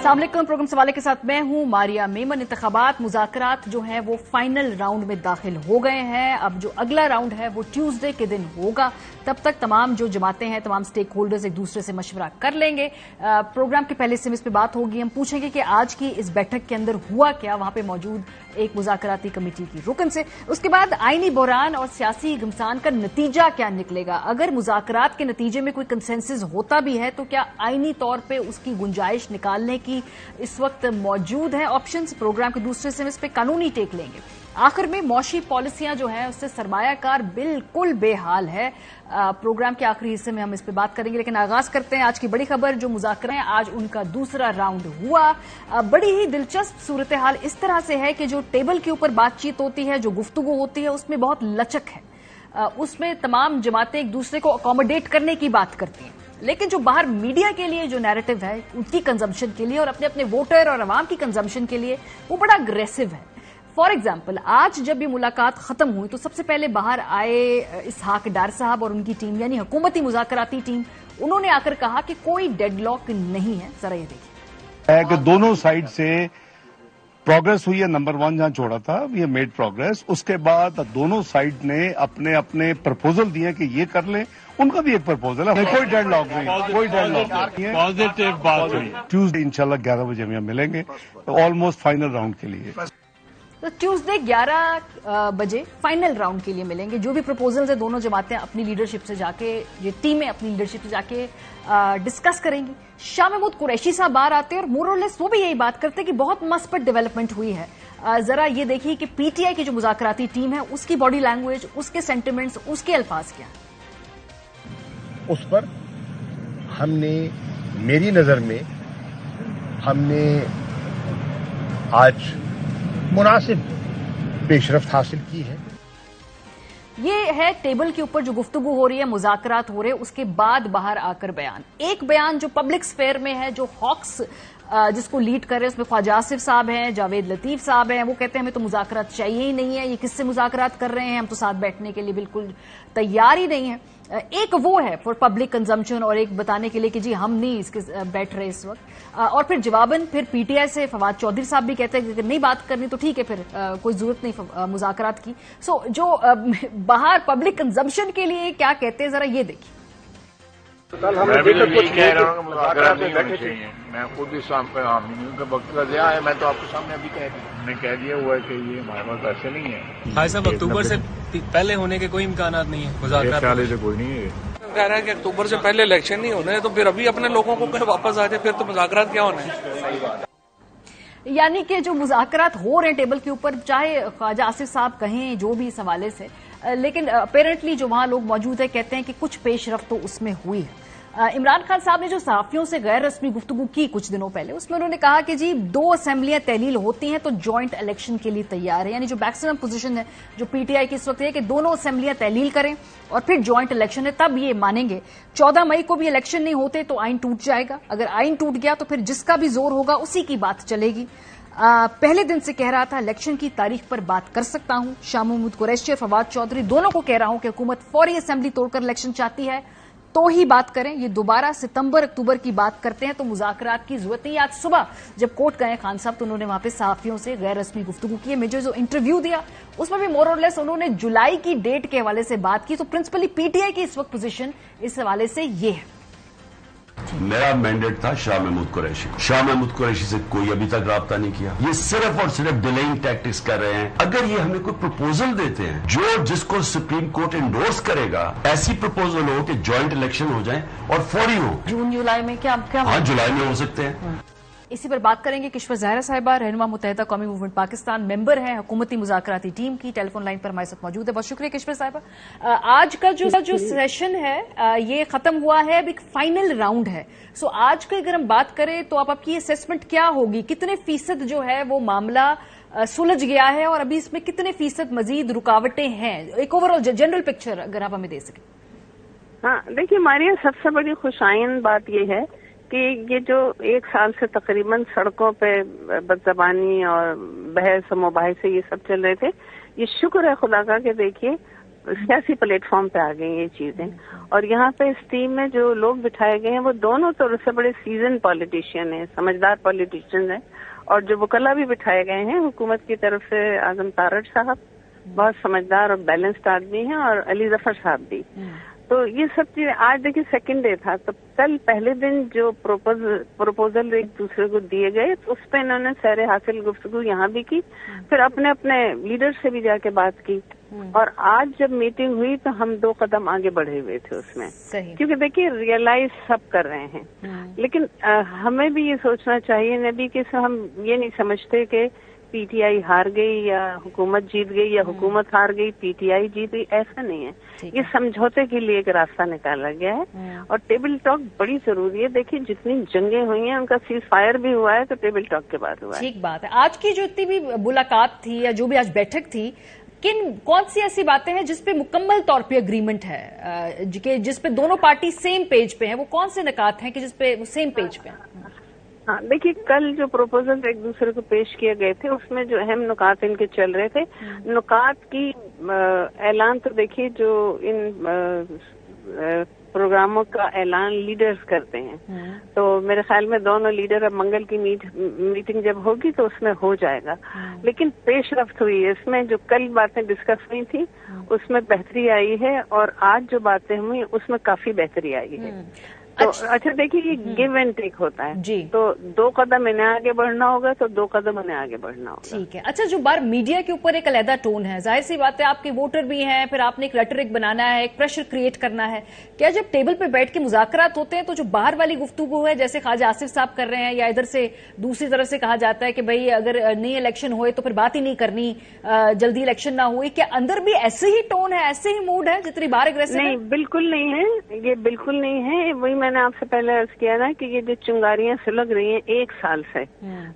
अस्सलाम वालेकुम। प्रोग्राम सवाले के साथ मैं हूं मारिया मेमन। इंतखाबात मुज़ाकरात जो हैं वो फाइनल राउंड में दाखिल हो गए हैं। अब जो अगला राउंड है वो ट्यूसडे के दिन होगा। तब तक तमाम जो जमातें हैं, तमाम स्टेक होल्डर्स एक दूसरे से मशवरा कर लेंगे। प्रोग्राम के पहले से इस पर बात होगी। हम पूछेंगे कि आज की इस बैठक के अंदर हुआ क्या, वहां पे मौजूद एक मुज़ाकराती कमेटी की रुकन से। उसके बाद आईनी बहरान और सियासी घमसान का नतीजा क्या निकलेगा। अगर मुज़ाकरात के नतीजे में कोई कंसेंसस होता भी है तो क्या आईनी तौर पर उसकी गुंजाइश निकालने की इस वक्त मौजूद है ऑप्शंस। प्रोग्राम के दूसरे से इस पे कानूनी टेक लेंगे। आखिर में मौशी पॉलिसियां जो है उससे सरमायाकार बिल्कुल बेहाल है। प्रोग्राम के आखिरी हिस्से में हम इस पे बात करेंगे, लेकिन आगाज करते हैं आज की बड़ी खबर। जो मुज़ाकरे हैं आज उनका दूसरा राउंड हुआ। बड़ी ही दिलचस्प सूरत हाल इस तरह से है कि जो टेबल के ऊपर बातचीत होती है, जो गुफ्तगू होती है, उसमें बहुत लचक है। उसमें तमाम जमातें एक दूसरे को अकोमोडेट करने की बात करती हैं, लेकिन जो बाहर मीडिया के लिए जो नैरेटिव है उनकी कंजम्पशन के लिए और अपने अपने वोटर और अवाम की कंजम्पशन के लिए वो बड़ा अग्रेसिव है। फॉर एग्जाम्पल आज जब ये मुलाकात खत्म हुई तो सबसे पहले बाहर आए इसहाक डार साहब और उनकी टीम, यानी हुकूमती मुज़ाकराती टीम। उन्होंने आकर कहा कि कोई डेडलॉक नहीं है। जरा ये देखिए कि दोनों साइड से प्रोग्रेस हुई है। नंबर 1 जहां छोड़ा था वी हैव मेड प्रोग्रेस। उसके बाद दोनों साइड ने अपने अपने प्रपोजल दिए कि ये कर लें। उनका भी एक प्रपोजल है। कोई डेडलॉक नहीं, कोई डेडलॉक नहीं है। पॉजिटिव बात हुई। ट्यूसडे इंशाल्लाह 11 बजे हम यहाँ मिलेंगे ऑलमोस्ट फाइनल राउंड के लिए। तो ट्यूसडे 11 बजे फाइनल राउंड के लिए मिलेंगे। जो भी प्रपोजल्स है दोनों जमातें अपनी लीडरशिप से जाके, ये टीमें अपनी लीडरशिप से जाके डिस्कस करेंगी। शाह महमूद कुरैशी साहब बाहर आते हैं और मोर और लेस वो भी यही बात करते हैं कि बहुत मस्बत डेवलपमेंट हुई है। जरा ये देखिए कि पीटीआई की जो मुज़ाकराती टीम है उसकी बॉडी लैंग्वेज, उसके सेंटिमेंट्स, उसके अल्फाज क्या है। उस पर हमने, मेरी नजर में हमने आज मुनासिब पेशरफ्त हासिल की है। ये है टेबल के ऊपर जो गुफ्तगू हो रही है, मुज़ाकरात हो रहे हैं, उसके बाद बाहर आकर बयान। एक बयान जो पब्लिक स्फेयर में है, जो हॉक्स जिसको लीड कर रहे हैं, उसमें ख्वाजा आसिफ साहब हैं, जावेद लतीफ साहब हैं। वो कहते हैं हमें तो मुज़ाकरात चाहिए ही नहीं है, ये किससे मुज़ाकरात कर रहे हैं, हम तो साथ बैठने के लिए बिल्कुल तैयार ही नहीं है। एक वो है फॉर पब्लिक कंजम्पशन और एक बताने के लिए कि जी हम नहीं इसके बैठ रहे इस वक्त। और फिर जवाबन फिर पीटीआई से फवाद चौधरी साहब भी कहते हैं कि नहीं बात करनी तो ठीक है, फिर कोई जरूरत नहीं मुज़ाकरात की। सो जो बाहर पब्लिक कंजम्पशन के लिए क्या कहते हैं, जरा ये देखिए। मैं भी यही कह रहा हूँ मुज़ाकरात नहीं होनी चाहिए। मैं खुद ही का वक्त का ज़िया है। मैं तो आपके सामने अभी हमने कह दिया हुआ है कि ये हमारे पास ऐसे नहीं है। भाई साहब अक्टूबर से पहले होने के कोई इम्कानात नहीं है। मुज़ाकरात से कोई नहीं है। कह रहा है कि अक्टूबर से पहले इलेक्शन नहीं होने, तो फिर अभी अपने लोगों को कहीं वापस आ जाए, फिर तो मुज़ाकरात क्या होना है। यानी कि जो मुज़ाकरात हो रहे हैं टेबल के ऊपर, चाहे ख्वाजा आसिफ साहब कहें जो भी इस हवाले से, लेकिन अपेरेंटली जो वहां लोग मौजूद है कहते हैं कि कुछ पेशरफ्त तो उसमें हुई है। इमरान खान साहब ने जो सहाफियों से गैर रस्मी गुफ्तगू की कुछ दिनों पहले, उसमें उन्होंने कहा कि जी 2 असेंबलियां तहलील होती हैं तो ज्वाइंट इलेक्शन के लिए तैयार है। यानी जो मैक्सिमम पोजीशन है जो पीटीआई की इस वक्त है कि दोनों असेंबलियां तहलील करें और फिर ज्वाइंट इलेक्शन है, तब ये मानेंगे। 14 मई को भी इलेक्शन नहीं होते तो आइन टूट जाएगा। अगर आइन टूट गया तो फिर जिसका भी जोर होगा उसी की बात चलेगी। पहले दिन से कह रहा था इलेक्शन की तारीख पर बात कर सकता हूं। शाह महमूद कुरैशी और फवाद चौधरी दोनों को कह रहा हूं कि हुकूमत फौरी असेंबली तोड़कर इलेक्शन चाहती है तो ही बात करें। ये दोबारा सितंबर अक्टूबर की बात करते हैं तो मुज़ाकरात की जरूरत नहीं। आज सुबह जब कोर्ट गए खान साहब तो उन्होंने वहां पे सहाफियों से गैर रस्मी गुफ्तगू की। मुझे जो इंटरव्यू दिया उसमें भी मोर और लेस उन्होंने जुलाई की डेट के हवाले से बात की। तो प्रिंसिपली पीटीआई की इस वक्त पोजीशन इस हवाले से ये है। मेरा मैंडेट था शाह महमूद कुरैशी। शाह महमूद कुरैशी से कोई अभी तक राब्ता नहीं किया। ये सिर्फ और सिर्फ डिलेइंग टैक्टिक्स कर रहे हैं। अगर ये हमें कोई प्रपोजल देते हैं जो जिसको सुप्रीम कोर्ट एंडोर्स करेगा, ऐसी प्रपोजल हो कि जॉइंट इलेक्शन हो जाए और फौरी हो। जून जुलाई में क्या हाँ, जुलाई में हो सकते हैं। इसी पर बात करेंगे। किश्वर ज़ाहिरा साहिबा रहनुमा मुत्तहिदा कौमी मूवमेंट पाकिस्तान, मेंबर हैं हुकूमती मुज़ाकराती टीम की, टेलीफोन लाइन पर हमारे साथ मौजूद है। बहुत शुक्रिया किश्वर साहिबा। आज का जो सेशन है ये खत्म हुआ है, अब एक फाइनल राउंड है। सो आज की अगर हम बात करें तो आपकी असेसमेंट क्या होगी, कितने फीसद जो है वो मामला सुलझ गया है और अभी इसमें कितने फीसद मजीद रुकावटें हैं, एक ओवरऑल जनरल पिक्चर अगर आप हमें दे सकें। हाँ देखिए, हमारी सबसे बड़ी खुशाइन बात यह है कि ये जो 1 साल से तकरीबन सड़कों पे बदज़बानी और बहस मुबाहिसे ये सब चल रहे थे, ये शुक्र है खुदा का कि देखिए सियासी प्लेटफॉर्म पे आ गई ये चीजें। और यहाँ पे इस टीम में जो लोग बिठाए गए हैं वो दोनों तो से बड़े सीजन पॉलिटिशियन हैं, समझदार पॉलिटिशियन हैं। और जो वकला भी बिठाए गए हैं हुकूमत की तरफ से, आजम तारड़ साहब बहुत समझदार और बैलेंस्ड आदमी हैं, और अली जफर साहब भी। तो ये सब चीजें, आज देखिए सेकंड डे था, तो कल पहले दिन जो प्रपोजल एक दूसरे को दिए गए तो उस पर इन्होंने सैर हासिल गुफ्तगू यहाँ भी की, फिर अपने अपने लीडर से भी जाके बात की। और आज जब मीटिंग हुई तो हम 2 कदम आगे बढ़े हुए थे उसमें, क्योंकि देखिए रियलाइज सब कर रहे हैं, लेकिन हमें भी ये सोचना चाहिए नबी कि हम ये नहीं समझते कि पीटीआई हार गई या हुकूमत जीत गई या हुकूमत हार गई पीटीआई जीत गई, ऐसा नहीं है। ये समझौते के लिए एक रास्ता निकाला गया है और टेबल टॉक बड़ी जरूरी है। देखिए जितनी जंगें हुई हैं उनका सीज फायर भी हुआ है तो टेबल टॉक के बाद हुआ है। ठीक बात है। आज की जो इतनी भी मुलाकात थी या जो भी आज बैठक थी, कौन सी ऐसी बातें हैं जिसपे मुकम्मल तौर पे अग्रीमेंट है, जिसपे दोनों पार्टी सेम पेज पे हैं? वो कौन से निकात हैं कि जिसपे सेम पेज पे हैं? हाँ देखिए, कल जो प्रपोजल एक दूसरे को पेश किए गए थे उसमें जो अहम नुकात इनके चल रहे थे, नुकात की ऐलान तो देखिए जो इन प्रोग्रामों का ऐलान लीडर्स करते हैं, तो मेरे ख्याल में दोनों लीडर अब मंगल की मीटिंग जब होगी तो उसमें हो जाएगा। लेकिन पेशरफ्त हुई है इसमें, जो कल बातें डिस्कस हुई थी उसमें बेहतरी आई है और आज जो बातें हुई उसमें काफी बेहतरी आई है। तो अच्छा देखिए, ये गिव एंड टेक होता है जी, तो 2 कदम इन्हें आगे बढ़ना होगा तो 2 कदम इन्हें आगे बढ़ना होगा। ठीक है। अच्छा, जो बार मीडिया के ऊपर एक अलहदा टोन है, जाहिर सी बात है आपके वोटर भी हैं, फिर आपने एक रेटरिक बनाना है, एक प्रेशर क्रिएट करना है। क्या जब टेबल पे बैठ के मुज़ाकरात होते हैं तो जो बाहर वाली गुफ्तगू है, जैसे ख्वाजा आसिफ साहब कर रहे हैं, या इधर से दूसरी तरफ से कहा जाता है कि भाई अगर नई इलेक्शन हुए तो फिर बात ही नहीं करनी, जल्दी इलेक्शन ना हुई, क्या अंदर भी ऐसे ही टोन है, ऐसे ही मूड है जितनी बार एग्रेसिव? नहीं, बिल्कुल नहीं है, ये बिल्कुल नहीं है। वही मैंने आपसे पहले अर्ज किया ना कि ये जो चिंगारियां सुलग रही हैं 1 साल से,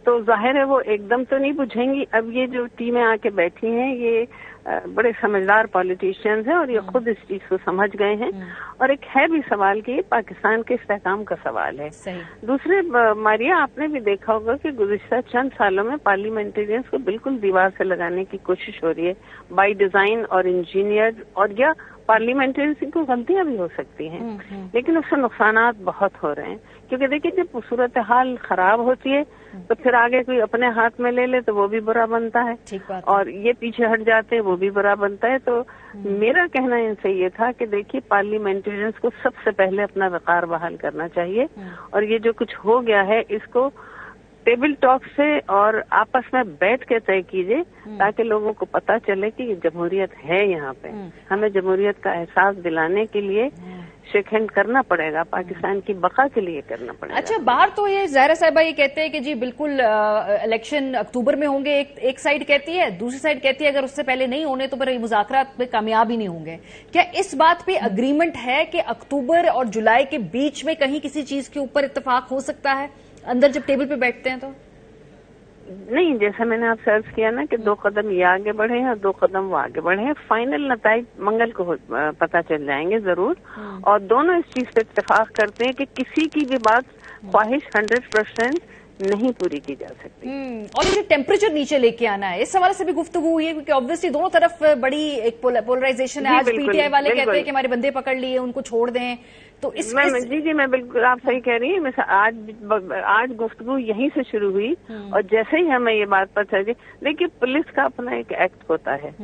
तो जाहिर है वो एकदम तो नहीं बुझेंगी। अब ये जो टीमें आके बैठी हैं ये बड़े समझदार पॉलिटिशियंस हैं और ये खुद इस चीज को समझ गए हैं। और एक है भी सवाल कि ये पाकिस्तान के इस्तेहकाम का सवाल है। दूसरे मारिया, आपने भी देखा होगा कि गुज़िश्ता चंद सालों में पार्लियामेंटेरियंस को बिल्कुल दीवार से लगाने की कोशिश हो रही है, बाय डिजाइन और इंजीनियर, और या पार्लियामेंटेरियंस को गलतियां भी हो सकती हैं, लेकिन उससे नुकसानात बहुत हो रहे हैं। क्योंकि देखिए, जब सूरत हाल खराब होती है तो फिर आगे कोई अपने हाथ में ले ले तो वो भी बुरा बनता है, और ये पीछे हट जाते हैं वो भी बुरा बनता है। तो मेरा कहना इनसे ये था कि देखिए, पार्लियामेंटेरियंस को सबसे पहले अपना वक़ार बहाल करना चाहिए, और ये जो कुछ हो गया है इसको टेबल टॉक से और आपस में बैठ के तय कीजिए, ताकि लोगों को पता चले कि जमहूरियत है यहाँ पे। हमें जमहूरियत का एहसास दिलाने के लिए शेक हैंड करना पड़ेगा, पाकिस्तान की बका के लिए करना पड़ेगा। अच्छा, बाहर तो ये ज़हरा साहिबा ये कहते हैं कि जी बिल्कुल इलेक्शन अक्टूबर में होंगे, एक साइड कहती है, दूसरी साइड कहती है अगर उससे पहले नहीं होने तो फिर मुज़ाकरात में कामयाब ही नहीं होंगे। क्या इस बात पे अग्रीमेंट है कि अक्टूबर और जुलाई के बीच में कहीं किसी चीज के ऊपर इत्तेफाक हो सकता है अंदर जब टेबल पे बैठते हैं? तो नहीं, जैसा मैंने आपसे अर्ज किया ना कि 2 कदम ये आगे बढ़े हैं और 2 कदम वो आगे बढ़े हैं। फाइनल नताइज मंगल को पता चल जाएंगे जरूर, और दोनों इस चीज पे इत्तेफाक करते हैं कि किसी की भी बात ख्वाहिश 100% नहीं पूरी की जा सकती। और ये टेम्परेचर नीचे लेके आना है, इस सवाल से भी गुफ्तगू हुई है, क्योंकि ऑब्वियसली दोनों तरफ बड़ी एक पोलराइजेशन है। आज पीटीआई वाले कहते हैं कि हमारे बंदे पकड़ लिए, उनको छोड़ दें, तो जी मैं बिल्कुल, आप सही कह रही हैं। आज गुफ्तगू यहीं से शुरू हुई, और जैसे ही हमें ये बात पता चली, देखिए पुलिस का अपना एक एक्ट होता है,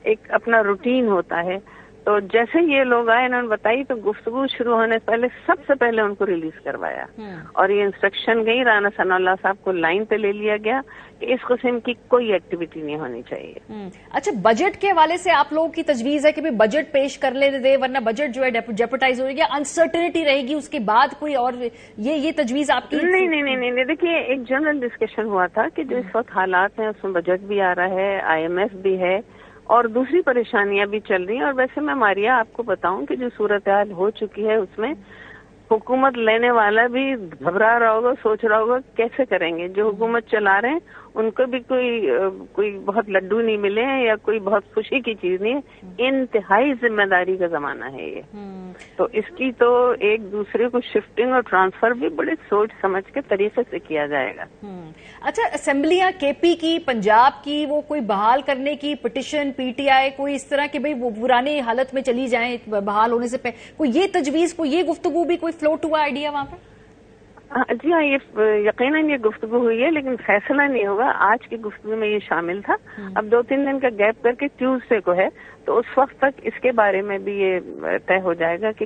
एक अपना रूटीन होता है, तो जैसे ये लोग आए इन्होंने बताई तो गुफ्तगू शुरू होने से पहले सबसे पहले उनको रिलीज करवाया, और ये इंस्ट्रक्शन गई, राना सनाउल्लाह साहब को लाइन पे ले लिया गया कि इस किस्म की कोई एक्टिविटी नहीं होनी चाहिए। अच्छा, बजट के हवाले से आप लोगों की तजवीज है कि भाई बजट पेश कर ले दे, वरना बजट जो है जेपटाइज हो जाएगी, अनसर्टेनिटी रहेगी उसके बाद कोई, और ये तजवीज आपकी? नहीं, देखिए एक जनरल डिस्कशन हुआ था कि जो इस वक्त हालात हैं उसमें बजट भी आ रहा है, IMF भी है, और दूसरी परेशानियां भी चल रही हैं। और वैसे मैं मारिया आपको बताऊं कि जो सूरत हाल हो चुकी है उसमें हुकूमत लेने वाला भी घबरा रहा होगा, सोच रहा होगा कैसे करेंगे। जो हुकूमत चला रहे हैं उनको भी कोई बहुत लड्डू नहीं मिले हैं या कोई बहुत खुशी की चीज नहीं है। इंतहाई जिम्मेदारी का जमाना है ये, तो इसकी तो एक दूसरे को शिफ्टिंग और ट्रांसफर भी बड़े सोच समझ के तरीके से किया जाएगा। अच्छा, असेंबलियां केपी की, पंजाब की, वो कोई बहाल करने की पिटिशन, पीटीआई, कोई इस तरह की भाई वो पुरानी हालत में चली जाएं बहाल होने से पहले, कोई ये तजवीज, कोई ये गुफ्तगू भी कोई फ्लोट हुआ आइडिया वहां पे? जी हाँ, ये यकीनन ये गुफ्तगू हुई है, लेकिन फैसला नहीं होगा। आज की गुफ्तगू में ये शामिल था। अब 2-3 दिन का गैप करके ट्यूसडे को है, तो उस वक्त तक इसके बारे में भी ये तय हो जाएगा कि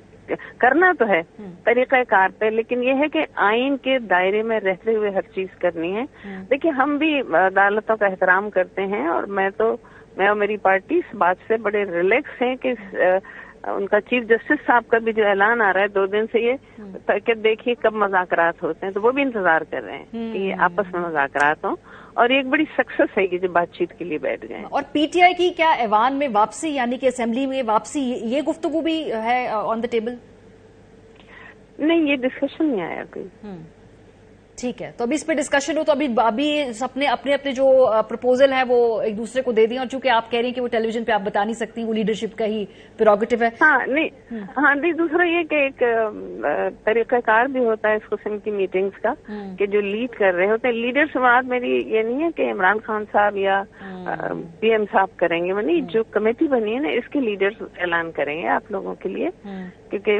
करना तो है तरीक़ाकार पे, लेकिन ये है कि आइन के दायरे में रहते हुए हर चीज करनी है। देखिए, हम भी अदालतों का एहतराम करते हैं और मैं और मेरी पार्टी इस बात से बड़े रिलैक्स हैं कि उनका चीफ जस्टिस साहब का भी जो ऐलान आ रहा है 2 दिन से, ये कि देखिए कब मुज़ाकरात होते हैं, तो वो भी इंतजार कर रहे हैं कि ये आपस में मुज़ाकरात हों, और ये एक बड़ी सक्सेस है कि जो बातचीत के लिए बैठ गए। और पीटीआई की क्या ऐवान में वापसी, यानी कि असेंबली में वापसी, ये गुफ्तगू भी है ऑन द टेबल? नहीं, ये डिस्कशन नहीं आया कोई। ठीक है, तो अभी इस पे डिस्कशन हो, तो अभी सबने अपने जो प्रपोजल है वो एक दूसरे को दे दिए, और चूंकि आप कह रही हैं कि वो टेलीविजन पे आप बता नहीं सकती, वो लीडरशिप का ही प्रेरोगेटिव है। हाँ नहीं, दूसरा ये कि एक तरीकाकार भी होता है इस किस्म की मीटिंग्स का कि जो लीड कर रहे होते हैं, लीडर से बात मेरी ये नहीं है कि इमरान खान साहब या पीएम साहब करेंगे, वो नहीं, जो कमेटी बनी है ना, इसके लीडर्स ऐलान करेंगे आप लोगों के लिए, क्योंकि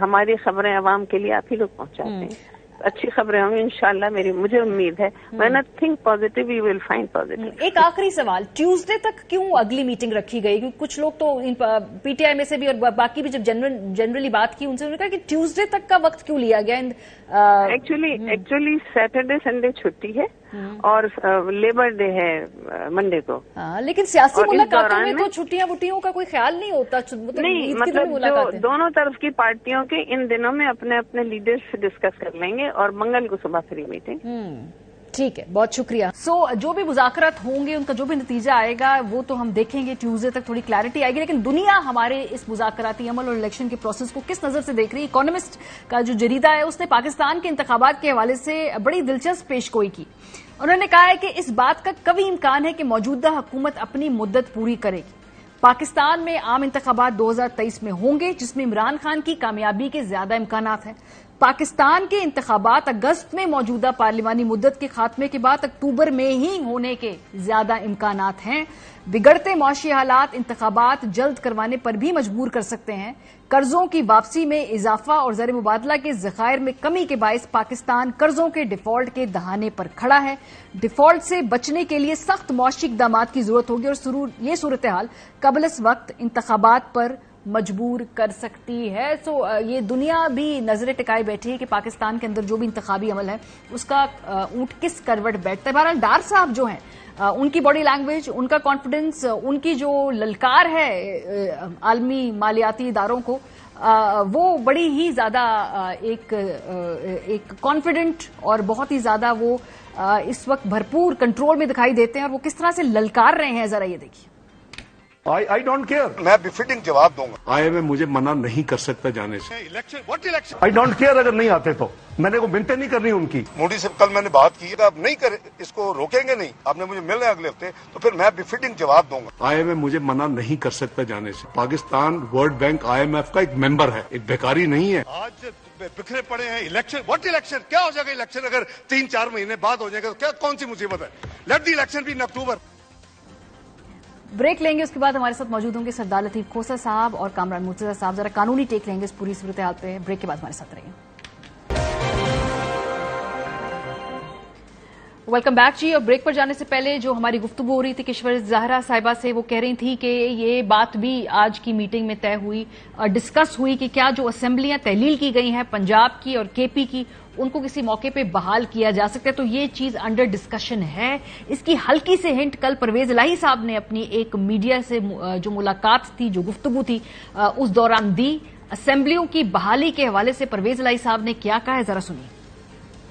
हमारी खबरें अवाम के लिए आप ही लोग पहुंचाते हैं। अच्छी खबरें होंगी इंशाल्लाह, मुझे उम्मीद है। When I think positive you will find positive. एक आखिरी सवाल, ट्यूसडे तक क्यों अगली मीटिंग रखी गई? क्योंकि कुछ लोग तो पीटीआई में से भी और बाकी भी जब जनरली बात की उनसे, उन्होंने कहा कि ट्यूसडे तक का वक्त क्यों लिया गया? एक्चुअली सैटरडे संडे छुट्टी है और लेबर डे है मंडे को। लेकिन सियासी मुलाकातों में तो छुट्टियों का कोई ख्याल नहीं होता। नहीं, मतलब जो दोनों तरफ की पार्टियों के इन दिनों में अपने अपने लीडर्स से डिस्कस कर लेंगे और मंगल को सुबह फ्री मीटिंग। ठीक है, बहुत शुक्रिया। जो भी मुज़ाकरात होंगे, उनका जो भी नतीजा आएगा वो तो हम देखेंगे, ट्यूसडे तक थोड़ी क्लैरिटी आएगी। लेकिन दुनिया हमारे इस मुज़ाकराती अमल और इलेक्शन के प्रोसेस को किस नजर से देख रही है? इकोनॉमिस्ट का जो जरीदा है, उसने पाकिस्तान के इंतखाबात के हवाले से बड़ी दिलचस्प पेशगोई की। उन्होंने कहा है कि इस बात का कभी इम्कान है कि मौजूदा हुकूमत अपनी मुद्दत पूरी करेगी। पाकिस्तान में आम इंतखाबात 2023 में होंगे, जिसमें इमरान खान की कामयाबी के ज्यादा इम्कानात हैं। पाकिस्तान के इंतखाबात अगस्त में मौजूदा पार्लिमानी मुद्दत के खात्मे के बाद अक्टूबर में ही होने के ज्यादा इम्कानात हैं। बिगड़ते मौशी हालात इंतखाबात जल्द करवाने पर भी मजबूर कर सकते हैं। कर्जों की वापसी में इजाफा और ज़र मुबादला के ज़खायर में कमी के बायस पाकिस्तान कर्जों के डिफॉल्ट के दहाने पर खड़ा है। डिफॉल्ट से बचने के लिए सख्त मौशी इक़दामात की जरूरत होगी और ये सूरत हाल कबल इस वक्त इंतखाबात पर मजबूर कर सकती है। ये दुनिया भी नजरें टिकाए बैठी है कि पाकिस्तान के अंदर जो भी इंतखाबी अमल है उसका ऊंट किस करवट बैठता है। बहरहाल डार साहब जो हैं, उनकी बॉडी लैंग्वेज, उनका कॉन्फिडेंस, उनकी जो ललकार है आलमी मालियाती इदारों को, वो बड़ी ही ज्यादा एक कॉन्फिडेंट और बहुत ही ज्यादा वो इस वक्त भरपूर कंट्रोल में दिखाई देते हैं। और वो किस तरह से ललकार रहे हैं, जरा ये देखिए। आई डोंट केयर, मैं बिफिटिंग जवाब दूंगा। IMF मुझे मना नहीं कर सकता जाने से। इलेक्शन आई डोंट केयर, अगर नहीं आते तो मैंने को मिनटें नहीं करनी उनकी। मोदी से कल मैंने बात की, अब नहीं करे, इसको रोकेंगे नहीं, आपने मुझे मिलना है अगले हफ्ते, तो फिर मैं बिफिटिंग जवाब दूंगा। IMF मुझे मना नहीं कर सकता जाने से। पाकिस्तान वर्ल्ड बैंक IMF का एक मेंबर है, एक बेकारी नहीं है। आज बिखरे पड़े हैं। इलेक्शन, व्हाट इलेक्शन, क्या हो जाएगा इलेक्शन अगर 3-4 महीने बाद हो जाएगा तो क्या, कौन सी मुसीबत है? Let the election be in October. Break लेंगे, उसके बाद हमारे साथ मौजूद होंगे सरदार लतीफ खोसा साहब और कामरान मुर्तजा साहब। जरा कानूनी टेक लेंगे इस पूरी सूरत हाल पे। ब्रेक के बाद हमारे साथ रहिए। वेलकम बैक जी। और ब्रेक पर जाने से पहले जो हमारी गुफ्तगू हो रही थी किश्वर ज़हरा साहिबा से, वो कह रही थी कि ये बात भी आज की मीटिंग में तय हुई, डिस्कस हुई कि क्या जो असेंबलियां तहलील की गई हैं पंजाब की और केपी की, उनको किसी मौके पे बहाल किया जा सकता है। तो ये चीज अंडर डिस्कशन है। इसकी हल्की से हिंट कल परवेज इलाही साहब ने अपनी एक मीडिया से जो मुलाकात थी, जो गुफ्तगू थी, उस दौरान दी। असेंबलियों की बहाली के हवाले से परवेज इलाही साहब ने क्या कहा है, जरा सुनिए।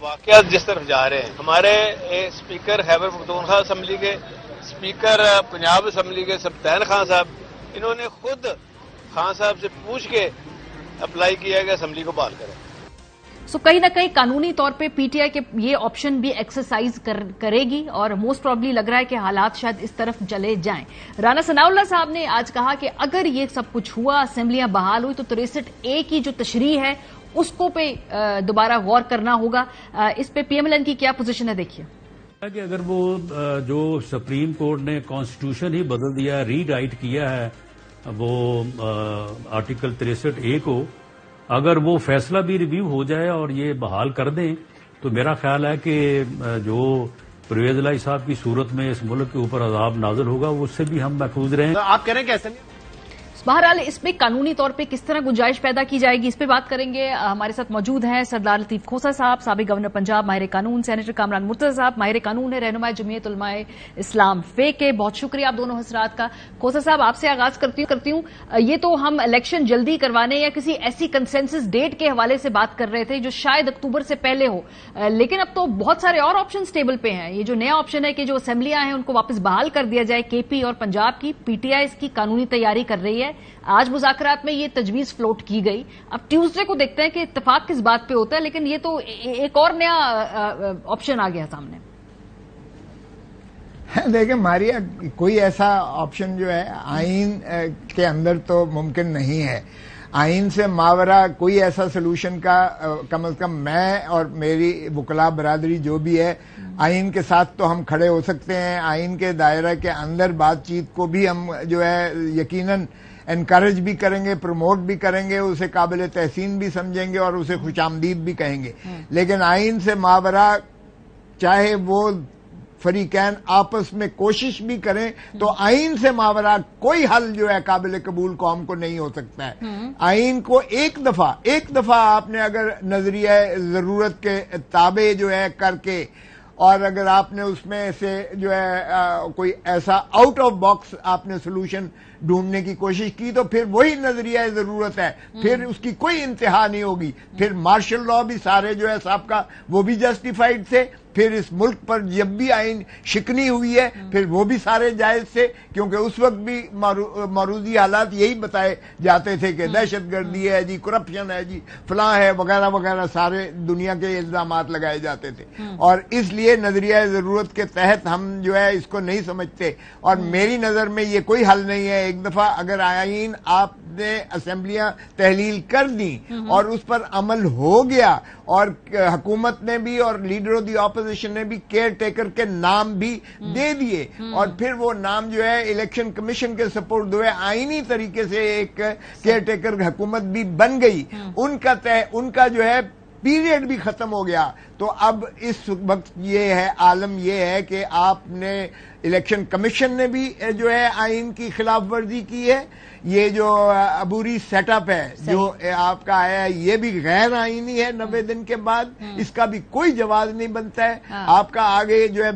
वाकयात जिस तरफ जा रहे हैं, हमारे स्पीकर खैबर पख्तूनख्वा असेंबली के, स्पीकर पंजाब असेंबली के सब्तैन खान साहब, इन्होंने खुद खान साहब से पूछ के अप्लाई किया कि असेंबली को बहाल करें। सो कहीं ना कहीं कानूनी तौर पे पीटीआई के ये ऑप्शन भी एक्सरसाइज करेगी और मोस्ट प्रॉब्ली लग रहा है कि हालात शायद इस तरफ चले जाएं। राना सनाउल्लाह साहब ने आज कहा कि अगर ये सब कुछ हुआ, असेंबलियां बहाल हुई, तो 63A की जो तशरीह है उसको पे दोबारा गौर करना होगा। इस पे पीएमएलएन की क्या पोजीशन है, देखिए। कि अगर वो जो सुप्रीम कोर्ट ने कॉन्स्टिट्यूशन ही बदल दिया, रीराइट किया है वो आर्टिकल 63A को, अगर वो फैसला भी रिव्यू हो जाए और ये बहाल कर दें, तो मेरा ख्याल है कि जो परवेज इलाही साहब की सूरत में इस मुल्क के ऊपर अजाब नाजिल होगा, उससे भी हम महफूज रहें। आप कह रहे हैं कैसे? बहरहाल इसमें कानूनी तौर पे किस तरह गुंजाइश पैदा की जाएगी, इस पे बात करेंगे। हमारे साथ मौजूद हैं सरदार लतीफ खोसा साहब, साबिक गवर्नर पंजाब, माहिर कानून, सेनेटर कामरान मुर्तजा साहब, माहिर कानून है, रहनुमाए जमीयत उलमाए इस्लाम फे के। बहुत शुक्रिया आप दोनों हजरात का। खोसा साहब, आपसे आगाज करती हूँ। ये तो हम इलेक्शन जल्दी करवाने या किसी ऐसी कंसेंसस डेट के हवाले से बात कर रहे थे जो शायद अक्टूबर से पहले हो, लेकिन अब तो बहुत सारे और ऑप्शन टेबल पे हैं। ये जो नया ऑप्शन है कि जो असेंबलियां हैं उनको वापस बहाल कर दिया जाए, केपी और पंजाब की, पीटीआई इसकी कानूनी तैयारी कर रही है। आज मुज़ाकरात में ये तजवीज फ्लोट की गई। अब ट्यूसडे को देखते हैं कि इत्तेफाक किस बात पे होता है, लेकिन ये तो एक और नया ऑप्शन आ गया सामने। देखिए मारिया, कोई ऐसा ऑप्शन जो है आइन के अंदर तो मुमकिन नहीं है। आइन से मावरा कोई ऐसा सोल्यूशन का कम अज कम मैं और मेरी वकला बरादरी जो भी है, आइन के साथ तो हम खड़े हो सकते हैं। आइन के दायरा के अंदर बातचीत को भी हम जो है यकीनन एनकरेज भी करेंगे, प्रमोट भी करेंगे, उसे काबिल तहसीन भी समझेंगे और उसे खुशामदीद भी कहेंगे। लेकिन आइन से मावरा चाहे वो फरीकैन आपस में कोशिश भी करें, तो आइन से मावरा कोई हल जो है काबिल कबूल कौम को नहीं हो सकता है। आइन को एक दफा आपने अगर नजरिया जरूरत के ताबे जो है करके, और अगर आपने उसमें से जो है कोई ऐसा आउट ऑफ बॉक्स आपने सोल्यूशन ढूंढने की कोशिश की, तो फिर वही नजरिया जरूरत है, फिर उसकी कोई इंतहा नहीं होगी। फिर मार्शल लॉ भी सारे जो है साहब का वो भी जस्टिफाइड थे। फिर इस मुल्क पर जब भी आइन शिकनी हुई है फिर वो भी सारे जायज थे, क्योंकि उस वक्त भी मरूजी हालात यही बताए जाते थे कि दहशतगर्दी है जी, करप्शन है जी, फलां है वगैरह वगैरह, सारे दुनिया के इल्जामात लगाए जाते थे। और इसलिए नजरिया जरूरत के तहत हम जो है इसको नहीं समझते, और मेरी नजर में ये कोई हल नहीं है। एक दफा अगर आइन आपने असेंबलियां तहलील कर दी और उस पर अमल हो गया, और हुकूमत ने भी और लीडर ऑफ द ऑपोजिशन ने भी केयर टेकर के नाम भी दे दिए, और फिर वो नाम जो है इलेक्शन कमीशन के सपोर्ट हुए, आईनी तरीके से एक केयर टेकर हुकूमत भी बन गई। उनका जो है पीरियड भी खत्म हो गया। तो अब इस वक्त ये है, आलम ये है कि आपने इलेक्शन कमीशन ने भी जो है आइन की खिलाफ वर्जी की है। ये जो अबूरी सेटअप है जो आपका आया है ये भी गैर आईनी है। 90 दिन के बाद इसका भी कोई जवाब नहीं बनता है। आपका आगे जो है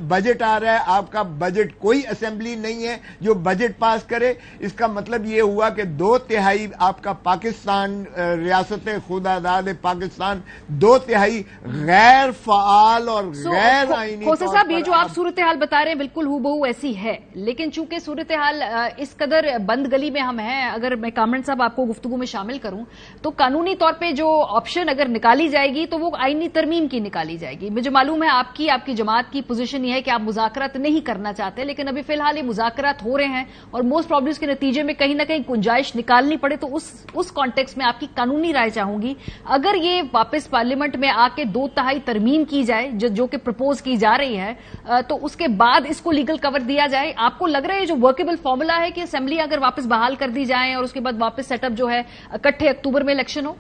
बजट आ रहा है, आपका बजट कोई असेंबली नहीं है जो बजट पास करे। इसका मतलब ये हुआ कि 2/3 आपका पाकिस्तान, रियासत खुदादाद पाकिस्तान 2/3 गैर फाल और गैर आईनी। खोसा साहब, ये जो आप सूरत हाल बता रहे हैं बिल्कुल हूबहू ऐसी है, लेकिन चूंकि सूरत हाल इस कदर बंद गली में हम हैं, अगर मैं कामरान साहब आपको गुफ्तगू में शामिल करूं तो कानूनी तौर पे जो ऑप्शन अगर निकाली जाएगी तो वो आईनी तरमीम की निकाली जाएगी। मुझे मालूम है आपकी जमात की पोजीशन ये है कि आप मुज़ाकरात नहीं करना चाहते, लेकिन अभी फिलहाल ये मुज़ाकरात हो रहे हैं और मोस्ट प्रॉब्लम के नतीजे में कहीं ना कहीं गुंजाइश निकालनी पड़े, तो उस कॉन्टेक्स्ट में आपकी कानूनी राय चाहूंगी। अगर ये वापस पार्लियामेंट में आके 2/3 तरमीम की जाए जो कि प्रपोज की जा रही है, तो उसके बाद इसको लीगल कवर दिया जाए, आपको लग रहा है जो वर्केबल फॉर्मूला है कि असेंबली अगर वापस बहाल कर दी जाए और उसके बाद वापस सेटअप जो है इकट्ठे अक्टूबर में इलेक्शन हो?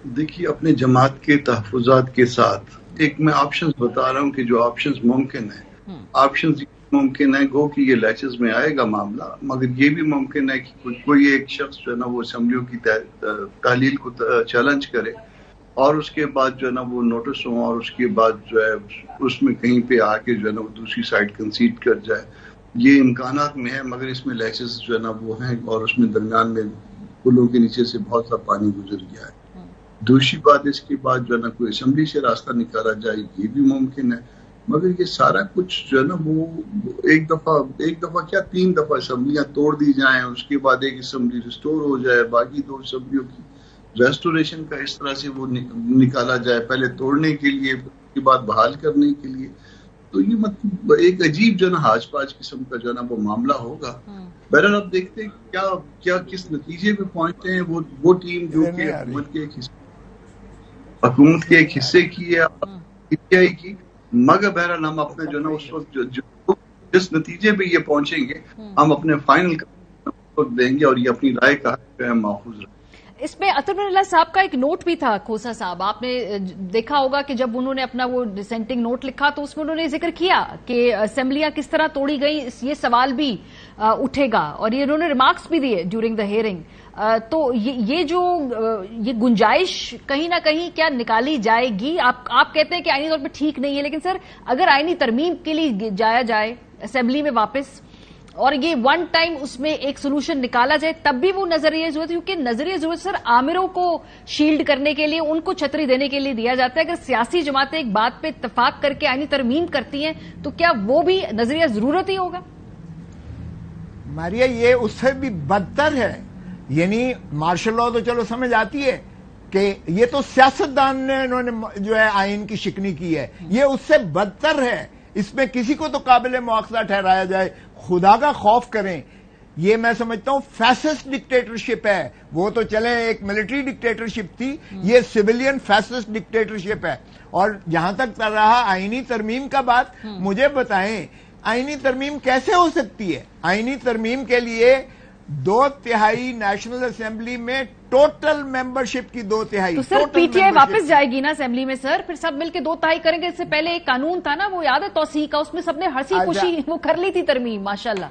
देखिए, अपने जमात के तहफुजात के साथ एक मैं ऑप्शंस बता रहा हूं कि जो ऑप्शंस मुमकिन है, ऑप्शंस मुमकिन है गो कि ये लैचेस में आएगा मामला, मगर ये भी मुमकिन है कि कोई एक शख्स जो है ना वो असेंबलियों की तहलील को चैलेंज करे और उसके बाद जो है ना वो नोटिस हो और उसके बाद जो है उसमें कहीं पे आके जो है ना वो दूसरी साइड कंसीड कर जाए। ये इम्कानात में है, मगर इसमें लैचेस जो है ना वो हैं और उसमें दरमियान में पुलों के नीचे से बहुत सा पानी गुजर गया है। दूसरी बात, इसके बाद जो है ना कोई असेंबली से रास्ता निकाला जाए, ये भी मुमकिन है, मगर ये सारा कुछ जो है ना वो एक दफा क्या 3 दफा असेंबलियां तोड़ दी जाएं, उसके बाद एक असेंबली रिस्टोर हो जाए, बाकी 2 असेंबलियों की ریسٹوریشن کا اس طرح سے وہ نکالا جائے، پہلے توڑنے کے لیے، اس کے بعد بحال کرنے کے لیے، تو یہ مطلب ایک عجیب جو ہے نا ہاج پاج قسم کا جو ہے نا وہ معاملہ ہوگا. بہرحال آپ دیکھتے ہیں کیا کس نتیجے پہ پہنچتے ہیں. وہ ٹیم جو کہ حکومت کے ایک حصے کی ہے پی ٹی آئی کی، مگر بہرحال ہم اپنے جو ہے نا اس وقت جس نتیجے پہ یہ پہنچیں گے ہم اپنے فائنل دیں گے اور یہ اپنی رائے کا جو ہے محفوظ رکھیں. اس میں اطہر بن اللہ صاحب کا ایک نوٹ بھی تھا کھوسا صاحب، آپ نے دیکھا ہوگا کہ جب انہوں نے اپنا وہ ڈسینٹنگ نوٹ لکھا تو اس میں انہوں نے ذکر کیا کہ اسمبلیاں کس طرح توڑی گئی، یہ سوال بھی اٹھے گا، اور یہ انہوں نے ریمارکس بھی دیے ڈیورنگ دا ہیئرنگ. تو یہ گنجائش کہیں نہ کہیں کیا نکالی جائے گی؟ آپ کہتے ہیں کہ آئینی طور پہ ٹھیک نہیں ہے، لیکن سر اگر آئینی ترمیم کے لیے جایا جائے اسمبلی میں واپس اور یہ ون ٹائم اس میں ایک سولوشن نکالا جائے تب بھی وہ نظریہ ضرورت، کیونکہ نظریہ ضرورت سر عامروں کو شیلڈ کرنے کے لیے، ان کو چھتری دینے کے لیے دیا جاتا ہے. اگر سیاسی جماعتیں ایک بات پہ اتفاق کر کے آئینی ترمیم کرتی ہیں تو کیا وہ بھی نظریہ ضرورت ہی ہوگا؟ ماریا یہ اس سے بھی بدتر ہے. یعنی مارشل لا تو چلو سمجھ آتی ہے کہ یہ تو سیاستدان نے انہوں نے جو ہے آئین کی شکنی کی ہے، یہ اس سے بدتر ہے. اس میں کسی کو تو قابل مواخذہ ٹھہرایا جائے. خدا کا خوف کریں، یہ میں سمجھتا ہوں فیسسٹ ڈکٹیٹرشپ ہے. وہ تو چلیں ایک ملٹری ڈکٹیٹرشپ تھی، یہ سویلین فیسسٹ ڈکٹیٹرشپ ہے. اور جہاں تک رہا آئینی ترمیم کا بات، مجھے بتائیں آئینی ترمیم کیسے ہو سکتی ہے؟ آئینی ترمیم کے لیے 2/3 نیشنل اسمبلی میں ٹوٹل ممبرشپ کی 2/3. تو سر پی ٹی آئی واپس جائے گی نا اسمبلی میں سر، پھر سب مل کے 2/3 کریں گے. اس سے پہلے ایک قانون تھا نا، وہ یاد ہے توسیع کا، اس میں سب نے ہنسی خوشی وہ کر لی تھی ترمیم. ماشاءاللہ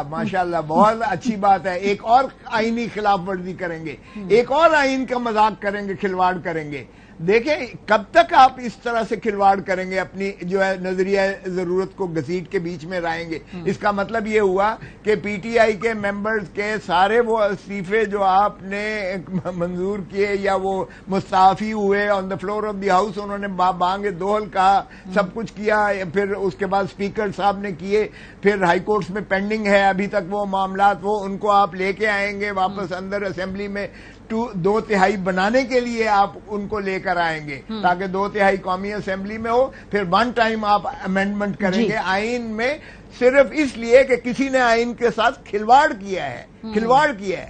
ماشاءاللہ بہت اچھی بات ہے. ایک اور آئینی خلاف ورزی کریں گے، ایک اور آئین کا مذاق کریں گے، کھلواڑ کریں گے. دیکھیں کب تک آپ اس طرح سے کھلواڑ کریں گے، اپنی جو ہے نظریہ ضرورت کو گھسیٹ کے بیچ میں لائیں گے. اس کا مطلب یہ ہوا کہ پی ٹی آئی کے ممبرز کے سارے وہ استعفے جو آپ نے منظور کیے یا وہ مستعفی ہوئے on the floor of the house, انہوں نے بانگ دوہل کہا، سب کچھ کیا، پھر اس کے بعد اسپیکر صاحب نے کیے، پھر ہائی کورٹس میں پینڈنگ ہے ابھی تک وہ معاملات، وہ ان کو آپ لے کے آئیں گے واپس اندر اسمبلی میں. 2/3 بنانے کے لیے آپ ان کو لے کر آئیں گے تاکہ 2/3 قومی اسمبلی میں ہو. پھر ون ٹائم آپ امینڈمنٹ کریں گے آئین میں، صرف اس لیے کہ کسی نے آئین کے ساتھ کھلواڑ کیا ہے.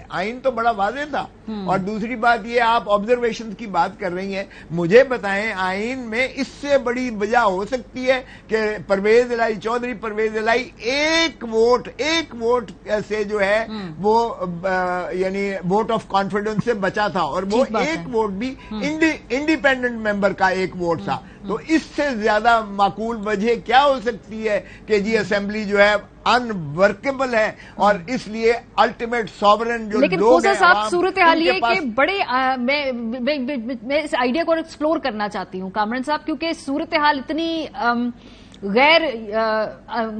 آئین تو بڑا واضح تھا. اور دوسری بات یہ آپ آبزرویشن کی بات کر رہی ہیں، مجھے بتائیں آئین میں اس سے بڑی وجہ ہو سکتی ہے کہ چودھری پرویز الہی ایک ووٹ سے جو ہے وہ یعنی ووٹ آف کانفیڈنس سے بچا تھا، اور وہ ایک ووٹ بھی انڈیپینڈنٹ ممبر کا ایک ووٹ تھا. تو اس سے زیادہ معقول وجہ کیا ہو سکتی ہے کہ جی اسمبلی جو ہے انورکیبل ہے، اور اس لیے الٹیمیٹ سوورن جو لیکن لوگ ہیں صاحب صورتحال یہ کہ بڑے میں اس آئیڈیا کو ایکسپلور کرنا چاہتی ہوں کامران صاحب، کیونکہ صورتحال اتنی غیر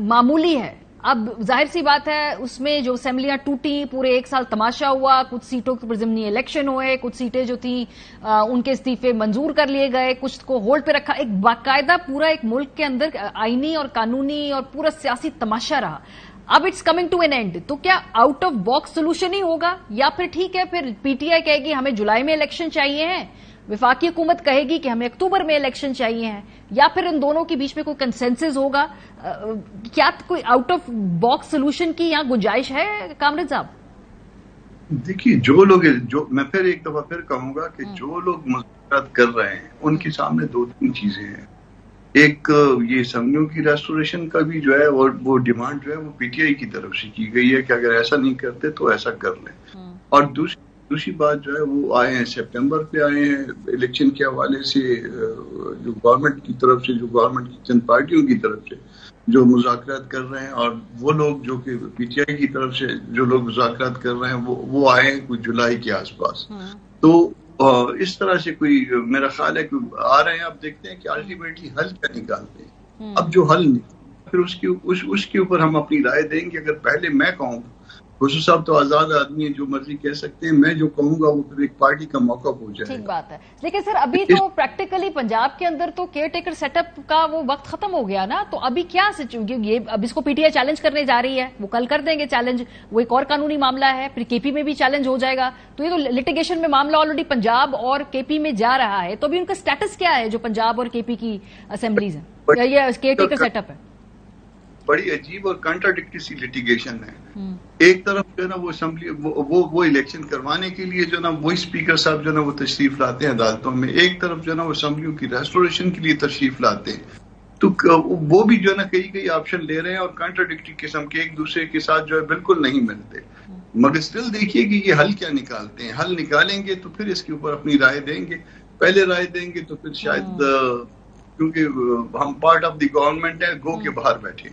معمولی ہے. اب ظاہر سی بات ہے اس میں جو اسمبلیاں ٹوٹی، پورے 1 سال تماشا ہوا، کچھ سیٹوں پر ضمنی الیکشن ہوئے، کچھ سیٹیں جو تھیں ان کے استعفے منظور کر لیے گئے، کچھ کو ہولڈ پہ رکھا. ایک باقاعدہ پورا ایک ملک کے اندر آئینی اور قانونی اور پورا سیاسی تماشا رہا. اب it's coming to an end. تو کیا آؤٹ آف باکس سولوشن ہی ہوگا، یا پھر ٹھیک ہے پھر پی ٹی آئی کہے گی ہمیں جولائی میں الیکشن چاہیے ہیں، وفاقی حکومت کہے گی کہ ہمیں اکتوبر میں الیکشن چاہیے ہیں، یا پھر ان دونوں کے بیچ میں کوئی کنسنسس ہوگا؟ کیا کوئی آؤٹ آف باکس سولوشن کی یہاں گنجائش ہے کامران صاحب؟ دیکھیے میں پھر ایک دفعہ پھر کہوں گا کہ جو لوگ مذاکرات کر رہے ہیں ان کے سامنے 2-3 چیزیں ہیں. ایک یہ اسمبلیوں کی ریسٹوریشن کا بھی جو ہے اور وہ ڈیمانڈ جو ہے وہ پی ٹی آئی کی طرف سے کی گئی ہے کہ اگر ایسا نہیں کرتے تو ایسا کر لیں. اور دوسری بات جو ہے وہ آئے ہیں سپٹمبر پہ آئے ہیں الیکشن کے حوالے سے، جو گورنمنٹ کی طرف سے، جو گورنمنٹ کی چند پارٹیوں کی طرف سے جو مذاکرات کر رہے ہیں، اور وہ لوگ جو کہ پی ٹی آئی کی طرف سے جو لوگ مذاکرات کر رہے ہیں وہ آئے ہیں کوئی جولائی کے آس پاس. تو اس طرح سے کوئی میرا خیال ہے کہ آ رہے ہیں. آپ دیکھتے ہیں کہ الٹیمیٹلی حل کیا نکالتے ہیں. اب جو حل نہیں پھر اس کے اوپر ہم اپنی رائے دیں گے. اگر پہلے میں کہوں खुशू साहब तो आजाद आदमी है, जो मर्जी कह सकते हैं, मैं जो कहूंगा वो फिर एक पार्टी का मौका हो जाएगा। ठीक बात है, लेकिन सर अभी तो प्रैक्टिकली पंजाब के अंदर तो केयर टेकर सेटअप का वो वक्त खत्म हो गया ना, तो अभी क्या ये अब इसको पीटीआई चैलेंज करने जा रही है, वो कल कर देंगे चैलेंज, वो एक और कानूनी मामला है, फिर केपी में भी चैलेंज हो जाएगा, तो ये तो लिटिगेशन में मामला ऑलरेडी पंजाब और केपी में जा रहा है, तो अभी उनका स्टेटस क्या है जो पंजाब और केपी की असेंबलीज है या केयर टेकर सेटअप है? बड़ी अजीब और कंट्राडिक्टरी सी लिटिगेशन है। एक तरफ जो है ना वो असेंबली वो इलेक्शन करवाने के लिए जो ना वही स्पीकर साहब जो ना वो तशरीफ लाते हैं अदालतों में, एक तरफ जो ना वो असेंबलियों की रेस्टोरेशन के लिए तशरीफ लाते हैं, तो वो भी जो है ना कई ऑप्शन ले रहे हैं और कंट्राडिक्टरी किस्म के एक दूसरे के साथ जो है बिल्कुल नहीं मिलते। मगर स्टिल देखिए कि ये हल क्या निकालते हैं, हल निकालेंगे तो फिर इसके ऊपर अपनी राय देंगे, पहले राय देंगे तो फिर शायद क्योंकि हम पार्ट ऑफ द गवर्नमेंट है, गो के बाहर बैठे।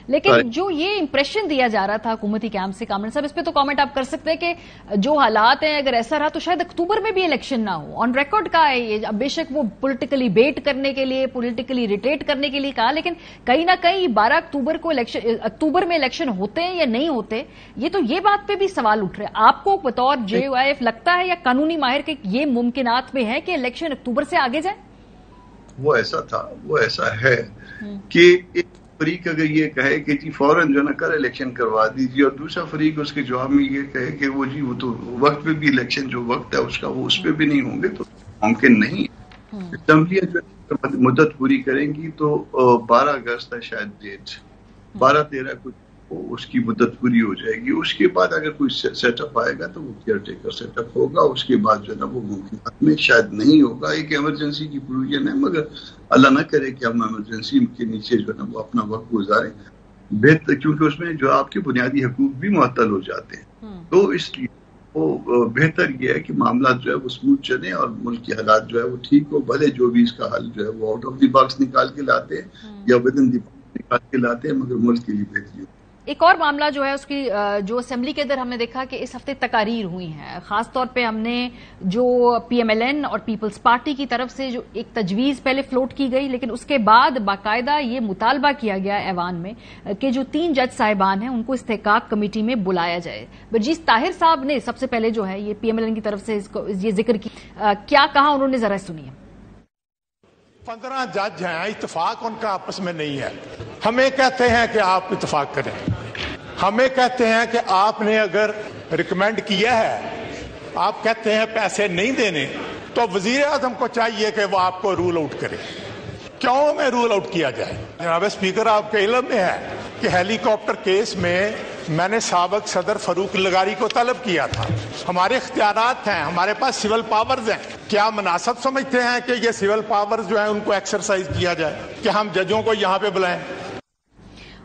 लेकिन जो ये इंप्रेशन दिया जा रहा था हुकूमती कैंप से, कामरान साहब इस पे तो कमेंट आप कर सकते हैं कि जो हालात हैं अगर ऐसा रहा तो शायद अक्टूबर में भी इलेक्शन ना हो, ऑन रिकॉर्ड का है ये। अब बेशक वो पॉलिटिकली बेट करने के लिए, पॉलिटिकली रिटेट करने के लिए कहा, लेकिन कहीं ना कहीं 12 अक्टूबर को अक्टूबर में इलेक्शन होते हैं या नहीं होते, ये बात पे भी सवाल उठ रहे हैं। आपको बतौर जेयूआईएफ लगता है या कानूनी माहिर के ये मुमकिनात में है कि इलेक्शन अक्टूबर से आगे जाए? वो ऐसा था, वो ऐसा है कि एक फरीक अगर ये कहे कि जी फौरन जो ना कर इलेक्शन करवा दीजिए, और दूसरा फरीक उसके जवाब में ये कहे कि वो जी वो तो वक्त पे भी इलेक्शन जो वक्त है उसका वो उस पे भी नहीं होंगे, तो मुमकिन नहीं। असेंबलियां जो मुद्दत पूरी करेंगी तो 12 अगस्त है शायद डेट, 12-13 को उसकी मुद्दत पूरी हो जाएगी। उसके बाद अगर कोई सेटअप आएगा तो वो केयर टेकर सेटअप होगा, उसके बाद जो है ना वो मुमकिन में शायद नहीं होगा। एक इमरजेंसी की प्रोविजन है, मगर अल्लाह ना करे कि हम इमरजेंसी के नीचे जो है ना वो अपना वक्त गुजारें बेहतर, क्योंकि उसमें जो आपके बुनियादी हकूक भी मुअत्तल हो जाते हैं। तो इसलिए वो बेहतर ये है कि मामला जो है वो स्मूथ चले और मुल्क के हालात जो है वो ठीक हो, भले जो भी इसका हल जो है वो आउट ऑफ द बॉक्स निकाल के लाते हैं या विद इन द बॉक्स निकाल के लाते हैं, मगर मुल्क के लिए बेहतरी हो। एक और मामला जो है उसकी जो असेंबली के अंदर हमने देखा कि इस हफ्ते तकारीर हुई हैं, खासतौर पे हमने जो पीएमएलएन और पीपल्स पार्टी की तरफ से जो एक तजवीज पहले फ्लोट की गई, लेकिन उसके बाद बाकायदा ये मुतालबा किया गया ऐवान में कि जो 3 जज साहिबान हैं उनको इस्तेहकाक कमेटी में बुलाया जाए। बर्जीस ताहिर साहब ने सबसे पहले जो है ये पीएमएलएन की तरफ से इसको ये जिक्र की, क्या कहा उन्होंने, जरा सुनिए। 15 जज हैं, इत्तेफाक उनका आपस में नहीं है। हमें कहते हैं कि आप इत्तेफाक करें, हमें कहते हैं कि आपने अगर रिकमेंड किया है, आप कहते हैं पैसे नहीं देने, तो वजीर आजम को चाहिए कि वो आपको रूल आउट करे। क्यों हमें रूल आउट किया जाए? जनाब स्पीकर, आपके इल्म में है कि हेलीकॉप्टर केस में मैंने साबिक सदर फरूक लगारी को तलब किया था। हमारे इख्तियारात हैं, हमारे पास सिविल पावर्स हैं। क्या मुनासिब समझते हैं कि ये सिविल पावर्स जो है उनको एक्सरसाइज किया जाए, कि हम जजों को यहाँ पे बुलाएं?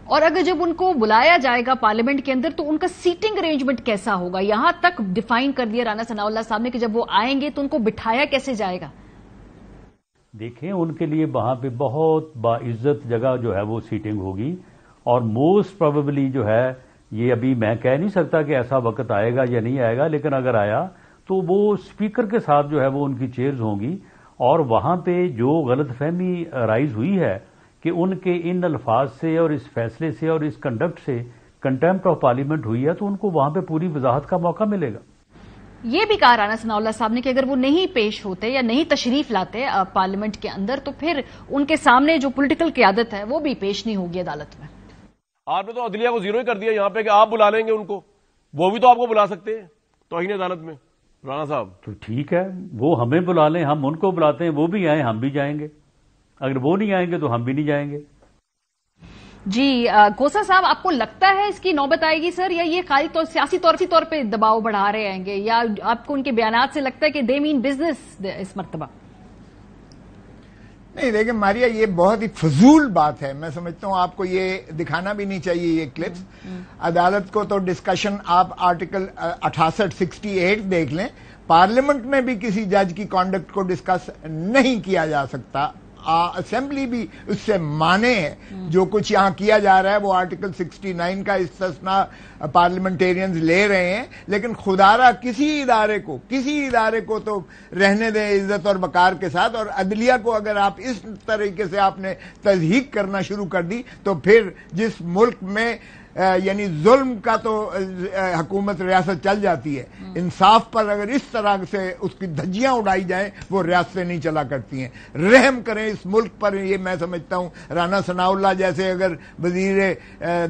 और अगर जब उनको बुलाया जाएगा पार्लियामेंट के अंदर तो उनका सीटिंग अरेंजमेंट कैसा होगा? यहां तक डिफाइन कर दिया राना सनाउल्लाह साहब ने कि जब वो आएंगे तो उनको बिठाया कैसे जाएगा। देखें, उनके लिए वहां पे बहुत बाइज्जत जगह जो है वो सीटिंग होगी, और मोस्ट प्रोबेबली जो है ये अभी मैं कह नहीं सकता कि ऐसा वक्त आएगा या नहीं आएगा, लेकिन अगर आया तो वो स्पीकर के साथ जो है वो उनकी चेयर्स होंगी, और वहां पे जो गलतफहमी राइज हुई है कि उनके इन अल्फाज से और इस फैसले से और इस कंडक्ट से कंटेम्प्ट ऑफ पार्लियामेंट हुई है, तो उनको वहां पे पूरी वजाहत का मौका मिलेगा। ये भी कहा राना सनाउल्लाह साहब ने कि अगर वो नहीं पेश होते या नहीं तशरीफ लाते पार्लियामेंट के अंदर तो फिर उनके सामने जो पॉलिटिकल क़यादत है वो भी पेश नहीं होगी अदालत में। आपने तो अदलिया को जीरो ही कर दिया यहाँ पे कि आप बुला लेंगे उनको, वो भी तो आपको बुला सकते हैं तौहीन अदालत में। राना साहब तो ठीक है, वो हमें बुला लें, हम उनको बुलाते हैं, वो भी आए हम भी जाएंगे, अगर वो नहीं आएंगे तो हम भी नहीं जाएंगे। जी गोसा साहब, आपको लगता है इसकी नौबत आएगी सर, या ये खाली सियासी तौर पे दबाव बढ़ा रहे आएंगे, या आपको उनके बयानात से लगता है कि दे मीन बिजनेस इस मर्तबा? नहीं देखिए मारिया, ये बहुत ही फजूल बात है। मैं समझता हूं आपको ये दिखाना भी नहीं चाहिए ये क्लिप्स। अदालत को तो डिस्कशन आप आर्टिकल 68-68 देख लें, पार्लियामेंट में भी किसी जज की कॉन्डक्ट को डिस्कस नहीं किया जा सकता असेंबली भी उससे माने जो कुछ यहाँ किया जा रहा है वो आर्टिकल 69 का इस्तिस्ना पार्लियामेंटेरियंस ले रहे हैं, लेकिन खुदारा किसी इदारे को तो रहने दें इज्जत और वकार के साथ। और अदलिया को अगर आप इस तरीके से आपने तज़हीक करना शुरू कर दी तो फिर जिस मुल्क में यानी जुल्म का तो हुकूमत रियासत चल जाती है, इंसाफ पर अगर इस तरह से उसकी धज्जियां उड़ाई जाएं वो रियासतें नहीं चला करती हैं। रहम करें इस मुल्क पर, ये मैं समझता हूं राना सनाउल्लाह जैसे अगर वजीर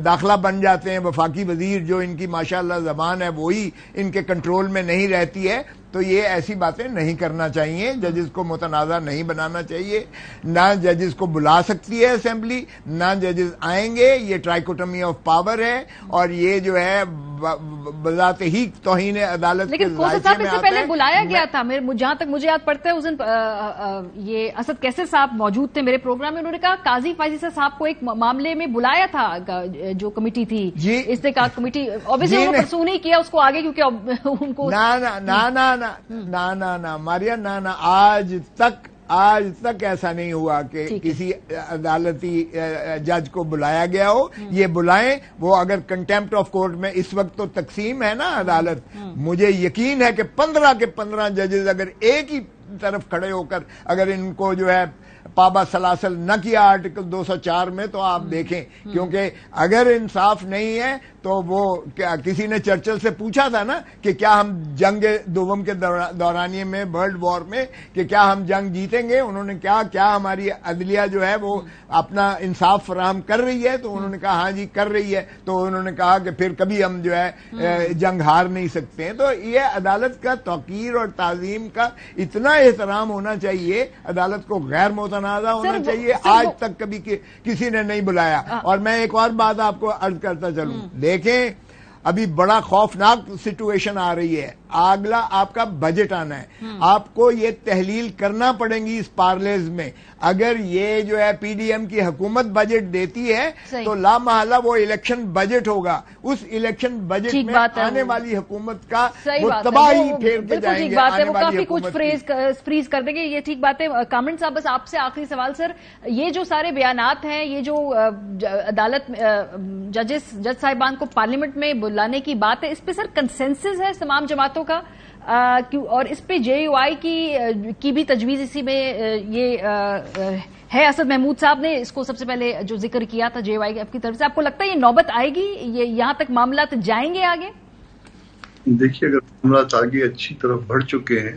दाखिला बन जाते हैं, वफाकी वजीर जो इनकी माशाअल्लाह जबान है वही इनके कंट्रोल में नहीं रहती है, तो ये ऐसी बातें नहीं करना चाहिए। जजेस को मुतनाज़ा नहीं बनाना चाहिए, ना जजेस को बुला सकती है असेंबली, ना जजेस आएंगे। ये ट्राइकोटमी ऑफ पावर है और ये जो है बजाते ही तौहीन अदालत। लेकिन खोसा साहब इससे पहले बुलाया गया था, जहां तक मुझे याद पड़ता है उस दिन ये असद कैसर साहब मौजूद थे मेरे प्रोग्राम में, उन्होंने कहा काजी फाइज़ साहब को एक मामले में बुलाया था जो कमेटी थी इस्तेकाक कमेटी, ऑब्वियसली उन्होंने परसू नहीं किया उसको आगे क्योंकि उनको ना मारिया ना आज तक ऐसा नहीं हुआ कि किसी अदालती जज को बुलाया गया हो। ये बुलाएं, वो अगर कंटेम्प्ट ऑफ कोर्ट में इस वक्त तो तकसीम है ना अदालत, मुझे यकीन है कि 15 के 15 जजेस अगर एक ही तरफ खड़े होकर अगर इनको जो है पाबा सलासल न किया आर्टिकल 204 में, तो आप देखें, क्योंकि अगर इंसाफ नहीं है तो वो किसी ने चर्चिल से पूछा था ना कि क्या हम जंग दोवम के दौरानिये में वर्ल्ड वॉर में कि क्या हम जंग जीतेंगे, उन्होंने क्या हमारी अदलिया जो है वो अपना इंसाफ फराहम कर रही है, तो उन्होंने कहा हाँ जी कर रही है, तो उन्होंने कहा कि फिर कभी हम जो है जंग हार नहीं सकते हैं। तो ये अदालत का तौकीर और ताजीम का इतना एहतराम होना चाहिए, अदालत को गैर मुतनाज़ा होना चाहिए। आज तक कभी किसी ने नहीं बुलाया। और मैं एक और बात आपको अर्ज करता चलूं, देखें अभी बड़ा खौफनाक सिचुएशन आ रही है, अगला आपका बजट आना है, आपको ये तहलील करना पड़ेगी इस पार्लेज में। अगर ये जो है पीडीएम की हुकूमत बजट देती है तो लामहला वो इलेक्शन बजट होगा, उस इलेक्शन बजट में आने वाली हुकूमत का वो तबाही फेर के जाएंगे, वो काफी कुछ फ्रीज कर देंगे, ये ठीक बात है। कामरान साहब बस आपसे आखिरी सवाल सर, ये जो सारे बयानात हैं, ये जो अदालत जज साहिबान को पार्लियामेंट में बुलाने की बात है, इस पे सर कंसेंसस है तमाम जमातों का, और इस पे जेयूआई की भी तजवीज इसी में ये है। असद महमूद साहब ने इसको सबसे पहले जो जिक्र किया था जेयूआई की तरफ से, आपको लगता है ये नौबत आएगी, ये यहां तक मामला जाएंगे आगे? देखिए, अगर मामला आगे अच्छी तरफ बढ़ चुके हैं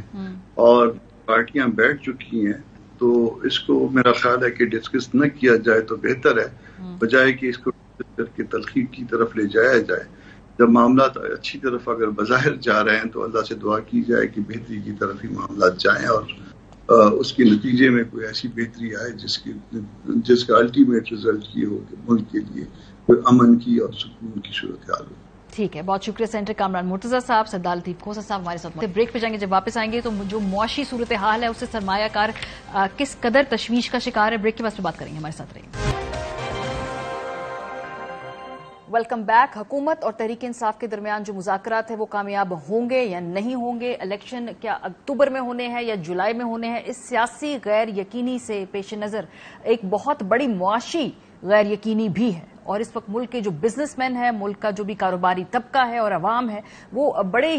और पार्टियां बैठ चुकी हैं तो इसको मेरा ख्याल है कि डिस्कस न किया जाए तो बेहतर है, बजाय कि इसको करके तलखी की तरफ ले जाया जाए। जब मामला अच्छी तरफ अगर बज़ाहिर जा रहे हैं तो अल्लाह से दुआ की जाए कि बेहतरी की तरफ ही मामला जाएं और उसके नतीजे में कोई ऐसी बेहतरी आए जिसका अल्टीमेट रिजल्ट ये हो कि मुल्क के लिए कोई अमन की और सुकून की सूरत हाल हो। ठीक है, बहुत शुक्रिया सेंटर कामरान मुर्तजा साहब, सरदार लतीफ खोसा साहब हमारे साथ। ब्रेक पे जाएंगे, जब वापस आएंगे तो जो मुआशी सूरत हाल है उससे सरमायाकार किस कदर तशवीश का शिकार है, ब्रेक के बाद बात करेंगे, हमारे साथ रहिए। Welcome back. हुकूमत और तहरीक इंसाफ के दरमियान जो मुज़ाकरात है वो कामयाब होंगे या नहीं होंगे, इलेक्शन क्या अक्टूबर में होने हैं या जुलाई में होने हैं, इस सियासी गैर यकीनी से पेश नज़र एक बहुत बड़ी मुआशी गैर यकीनी भी है। और इस वक्त मुल्क के जो बिजनेसमैन हैं, मुल्क का जो भी कारोबारी तबका है और अवाम है, वो बड़े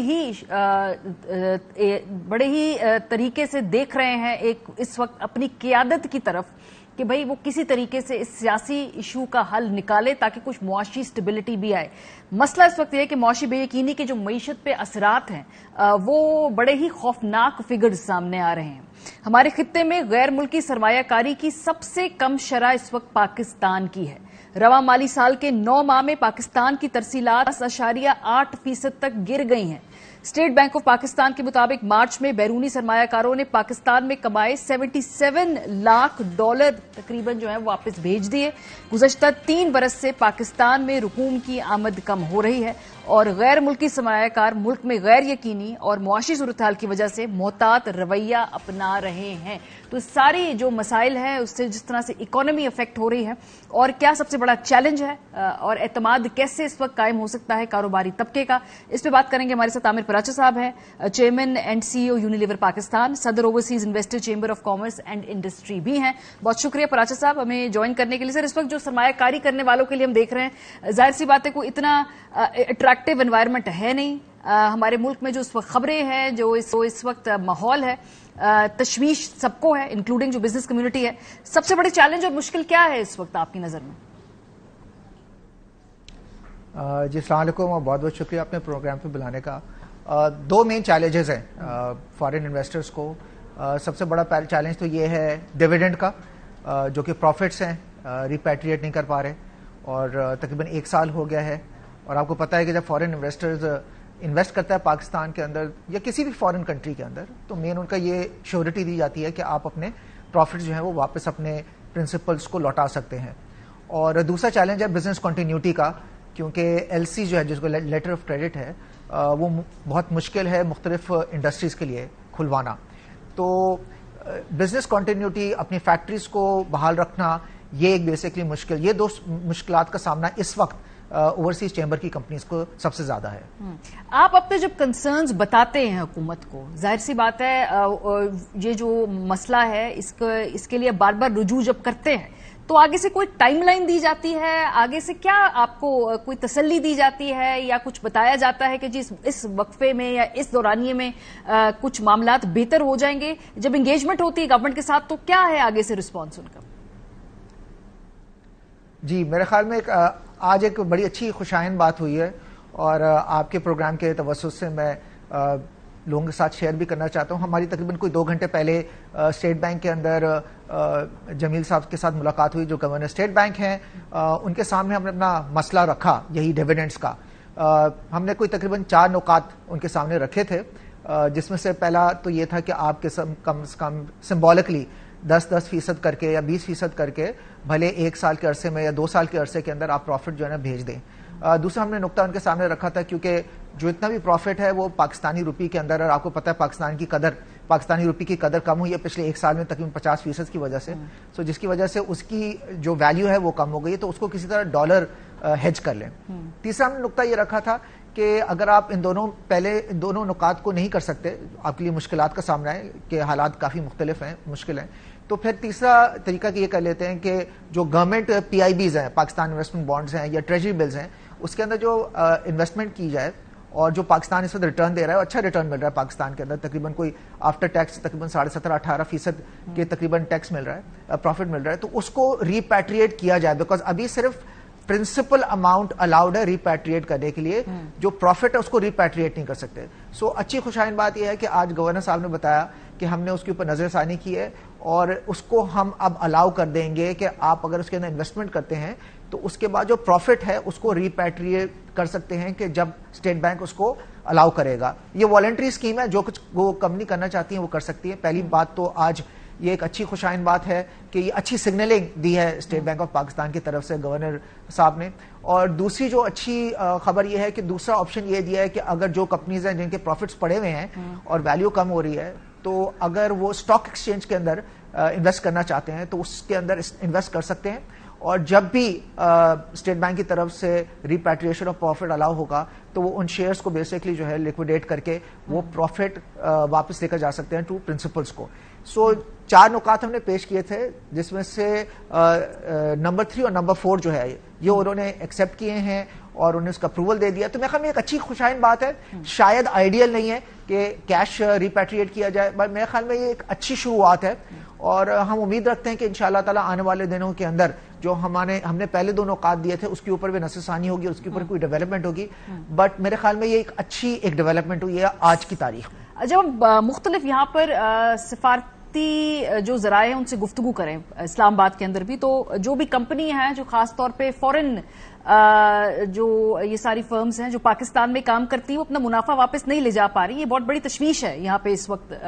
ही तरीके से देख रहे हैं एक इस वक्त अपनी क़ियादत की तरफ कि भाई वो किसी तरीके से इस सियासी इशू का हल निकाले ताकि कुछ मुआशी स्टेबिलिटी भी आए। मसला इस वक्त ये है कि मुआशी बेयकीनी के जो मईशत पे असरात हैं वो बड़े ही खौफनाक फिगर्स सामने आ रहे हैं। हमारे खित्ते में गैर मुल्की सरमायाकारी की सबसे कम शरह इस वक्त पाकिस्तान की है। रवा माली साल के 9 माह में पाकिस्तान की तरसीलात 10.8% तक गिर गई हैं। स्टेट बैंक ऑफ पाकिस्तान के मुताबिक मार्च में बैरूनी सरमायाकारों ने पाकिस्तान में कमाए $77 लाख तकरीबन जो है वापस भेज दिए। गुज़श्ता 3 बरस से पाकिस्तान में रुकूम की आमद कम हो रही है और गैर मुल्की सरमायाकार मुल्क में गैर यकीनी और मुआशी सूरत हाल की वजह से मोहतात रवैया अपना रहे हैं। तो सारी जो मसाइल है उससे जिस तरह से इकोनॉमी अफेक्ट हो रही है और क्या सबसे बड़ा चैलेंज है और एतमाद कैसे इस वक्त कायम हो सकता है कारोबारी तबके का, इस पे बात करेंगे। हमारे साथ आमिर पराचा साहब हैं, chairman and CEO Unilever Pakistan, सदर overseas investor chamber of commerce and industry भी हैं। बहुत शुक्रिया पराचा साहब हमें ज्वाइन करने के लिए। सर, इस वक्त जो सरमायाकारी करने वालों के लिए हम देख रहे हैं, जाहिर सी बात है कोई इतना अट्रैक्टिव एनवायरनमेंट है नहीं। हमारे मुल्क में जो इस वक्त खबरें हैं, जो इस वक्त माहौल है, तशवीश सबको है, इंक्लूडिंग जो बिजनेस कम्युनिटी है। सबसे बड़ी चैलेंज और मुश्किल क्या है इस वक्त आपकी नजर में? जी अस्सलाम वालेकुम और बहुत बहुत शुक्रिया अपने प्रोग्राम पे बुलाने का। दो मेन चैलेंजेस हैं फॉरेन इन्वेस्टर्स को। सबसे बड़ा चैलेंज तो ये है डिविडेंड का, जो कि प्रॉफिट्स हैं रिपैट्रिएट नहीं कर पा रहे, और तकरीबन 1 साल हो गया है। और आपको पता है कि जब फॉरेन इन्वेस्टर्स इन्वेस्ट करता है पाकिस्तान के अंदर या किसी भी फॉरेन कंट्री के अंदर, तो मेन उनका ये श्योरिटी दी जाती है कि आप अपने प्रॉफिट्स जो है वो वापस अपने प्रिंसिपल्स को लौटा सकते हैं। और दूसरा चैलेंज है बिजनेस कंटिन्यूटी का, क्योंकि LC जो है, जिसको लेटर ऑफ क्रेडिट है, वो बहुत मुश्किल है मुख्तलिफ इंडस्ट्रीज के लिए खुलवाना। तो बिजनेस कंटिन्यूटी, अपनी फैक्ट्रीज को बहाल रखना, ये एक बेसिकली मुश्किल, ये दो मुश्किलात का सामना इस वक्त ओवरसीज चेंबर की कंपनीज को सबसे ज्यादा है। आप अपने जब कंसर्न्स बताते हैं हुकूमत को, जाहिर सी बात है ये जो मसला है इसके लिए बार बार रुजू जब करते हैं, तो आगे से कोई टाइमलाइन दी जाती है? आगे से क्या आपको कोई तसल्ली दी जाती है या कुछ बताया जाता है कि जी इस वक्फे में या इस दौरानिए में कुछ मामलात बेहतर हो जाएंगे? जब एंगेजमेंट होती है गवर्नमेंट के साथ, तो क्या है आगे से रिस्पॉन्स उनका? जी, मेरे ख्याल में आज एक बड़ी अच्छी खुशाइन बात हुई है, और आपके प्रोग्राम के तवज्जुह से मैं लोगों के साथ शेयर भी करना चाहता हूं। हमारी तकरीबन कोई 2 घंटे पहले स्टेट बैंक के अंदर जमील साहब के साथ मुलाकात हुई, जो गवर्नर स्टेट बैंक हैं। उनके सामने हमने अपना मसला रखा, यही डिविडेंड्स का। हमने कोई तकरीबन 4 नुकात उनके सामने रखे थे, जिसमें से पहला तो ये था कि आप कम से कम सिम्बॉलिकली 10% करके या 20% करके भले 1 साल के अरसे में या 2 साल के अरसे के अंदर आप प्रॉफिट जो है ना भेज दें। दूसरा हमने नुकता उनके सामने रखा था, क्योंकि जो इतना भी प्रॉफिट है वो पाकिस्तानी रुपये के अंदर, और आपको पता है पाकिस्तानी रुपये की कदर कम हुई है पिछले 1 साल में तकरीबन 50% की वजह से। सो जिसकी वजह से उसकी जो वैल्यू है वो कम हो गई, तो उसको किसी तरह डॉलर हेज कर लें। तीसरा हमने नुकता ये रखा था कि अगर आप इन दोनों नुकात को नहीं कर सकते, आपके लिए मुश्किलात का सामना है कि हालात काफ़ी मुख्तलिफ हैं, मुश्किल हैं, तो फिर तीसरा तरीका ये कर लेते हैं कि जो गवर्नमेंट PIBs हैं, पाकिस्तान इन्वेस्टमेंट बॉन्ड्स हैं या ट्रेजरी बिल्स हैं, उसके अंदर जो इन्वेस्टमेंट की जाए, और जो पाकिस्तान इस वक्त रिटर्न दे रहा है, अच्छा रिटर्न मिल रहा है पाकिस्तान के अंदर, तकरीबन कोई आफ्टर टैक्स तकरीबन 17.5-18% के तकरीबन टैक्स मिल रहा है, प्रॉफिट मिल रहा है, तो उसको रिपैट्रिएट किया जाए। बिकॉज अभी सिर्फ प्रिंसिपल अमाउंट अलाउड है रिपैट्रिएट करने के लिए, जो प्रॉफिट है उसको रिपैट्रिएट नहीं कर सकते। सो अच्छी खुशाइन बात यह है कि आज गवर्नर साहब ने बताया कि हमने उसके ऊपर नजरसानी की है, और उसको हम अब अलाउ कर देंगे कि आप अगर उसके अंदर इन्वेस्टमेंट करते हैं तो उसके बाद जो प्रॉफिट है उसको रिपैट्रिएट कर सकते हैं, कि जब स्टेट बैंक उसको अलाउ करेगा। ये वॉलंटरी स्कीम है, जो कुछ वो कंपनी करना चाहती है वो कर सकती है। पहली बात तो आज ये एक अच्छी खुशाइन बात है कि ये अच्छी सिग्नलिंग दी है स्टेट बैंक ऑफ पाकिस्तान की तरफ से गवर्नर साहब ने। और दूसरी जो अच्छी खबर ये है कि दूसरा ऑप्शन ये दिया है कि अगर जो कंपनीज हैं जिनके प्रॉफिट्स पड़े हुए हैं और वैल्यू कम हो रही है, तो अगर वो स्टॉक एक्सचेंज के अंदर इन्वेस्ट करना चाहते हैं तो उसके अंदर इन्वेस्ट कर सकते हैं, और जब भी स्टेट बैंक की तरफ से रिपैट्रिएशन ऑफ प्रॉफिट अलाउ होगा तो वो उन शेयर्स को बेसिकली जो है लिक्विडेट करके वो प्रॉफिट वापस लेकर जा सकते हैं टू प्रिंसिपल्स को। सो 4 नुकात हमने पेश किए थे, जिसमें से नंबर 3 और नंबर 4 जो है ये उन्होंने एक्सेप्ट किए हैं और उन्हें उसका अप्रूवल दे दिया। तो मेरे ख्याल में एक अच्छी खुशाइन बात है। शायद आइडियल नहीं है कि कैश रिपैट्रिएट किया जाए, बट मेरे ख्याल में ये एक अच्छी शुरुआत है, और हम उम्मीद रखते हैं कि इंशाअल्लाह ताला आने वाले दिनों के अंदर जो हमने पहले 2 नुकात दिए थे उसके ऊपर भी नजरसानी होगी, उसके ऊपर कोई डेवलपमेंट होगी। बट मेरे ख्याल में ये एक अच्छी डेवलपमेंट हुई है आज की तारीख में। जब हम मुख्तलिफ यहाँ पर सिफारती जो जराए हैं उनसे गुफ्तगू करें इस्लामाबाद के अंदर भी, तो जो भी कंपनी है जो खास तौर पे फॉरेन जो ये सारी फर्म्स हैं जो पाकिस्तान में काम करती है, वो अपना मुनाफा वापस नहीं ले जा पा रही। ये बहुत बड़ी तशवीश है यहाँ पे इस वक्त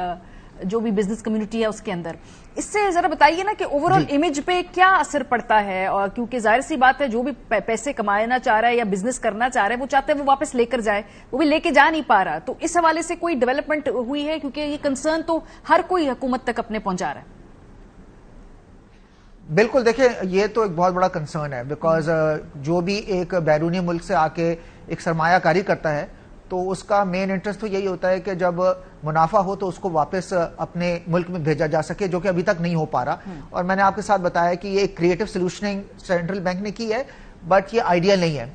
जो भी बिजनेस कम्युनिटी है उसके अंदर। इससे जरा बताइए ना कि ओवरऑल इमेज पे क्या असर पड़ता है, और क्योंकि जाहिर सी बात है जो भी पैसे कमाना चाह रहा है या बिजनेस करना चाह रहा है वो चाहते हैं वो वापस लेकर जाए, वो भी लेके जा नहीं पा रहा। तो इस हवाले से कोई डेवलपमेंट हुई है, क्योंकि ये कंसर्न तो हर कोई हुकूमत तक अपने पहुंचा रहा है। बिल्कुल, देखिए ये तो एक बहुत बड़ा कंसर्न है, बिकॉज जो भी एक बैरूनी मुल्क से आके एक सरमायाकारी करता है تو اس کا مین انٹرسٹ تو یہی ہوتا ہے کہ جب منافع ہو تو اس کو واپس اپنے ملک میں بھیجا جا سکے، جو کہ ابھی تک نہیں ہو پا رہا. اور میں نے آپ کے ساتھ بتایا کہ یہ ایک کریٹو سولوشننگ سینٹرل بینک نے کی ہے، بٹ یہ آئیڈیل نہیں ہے.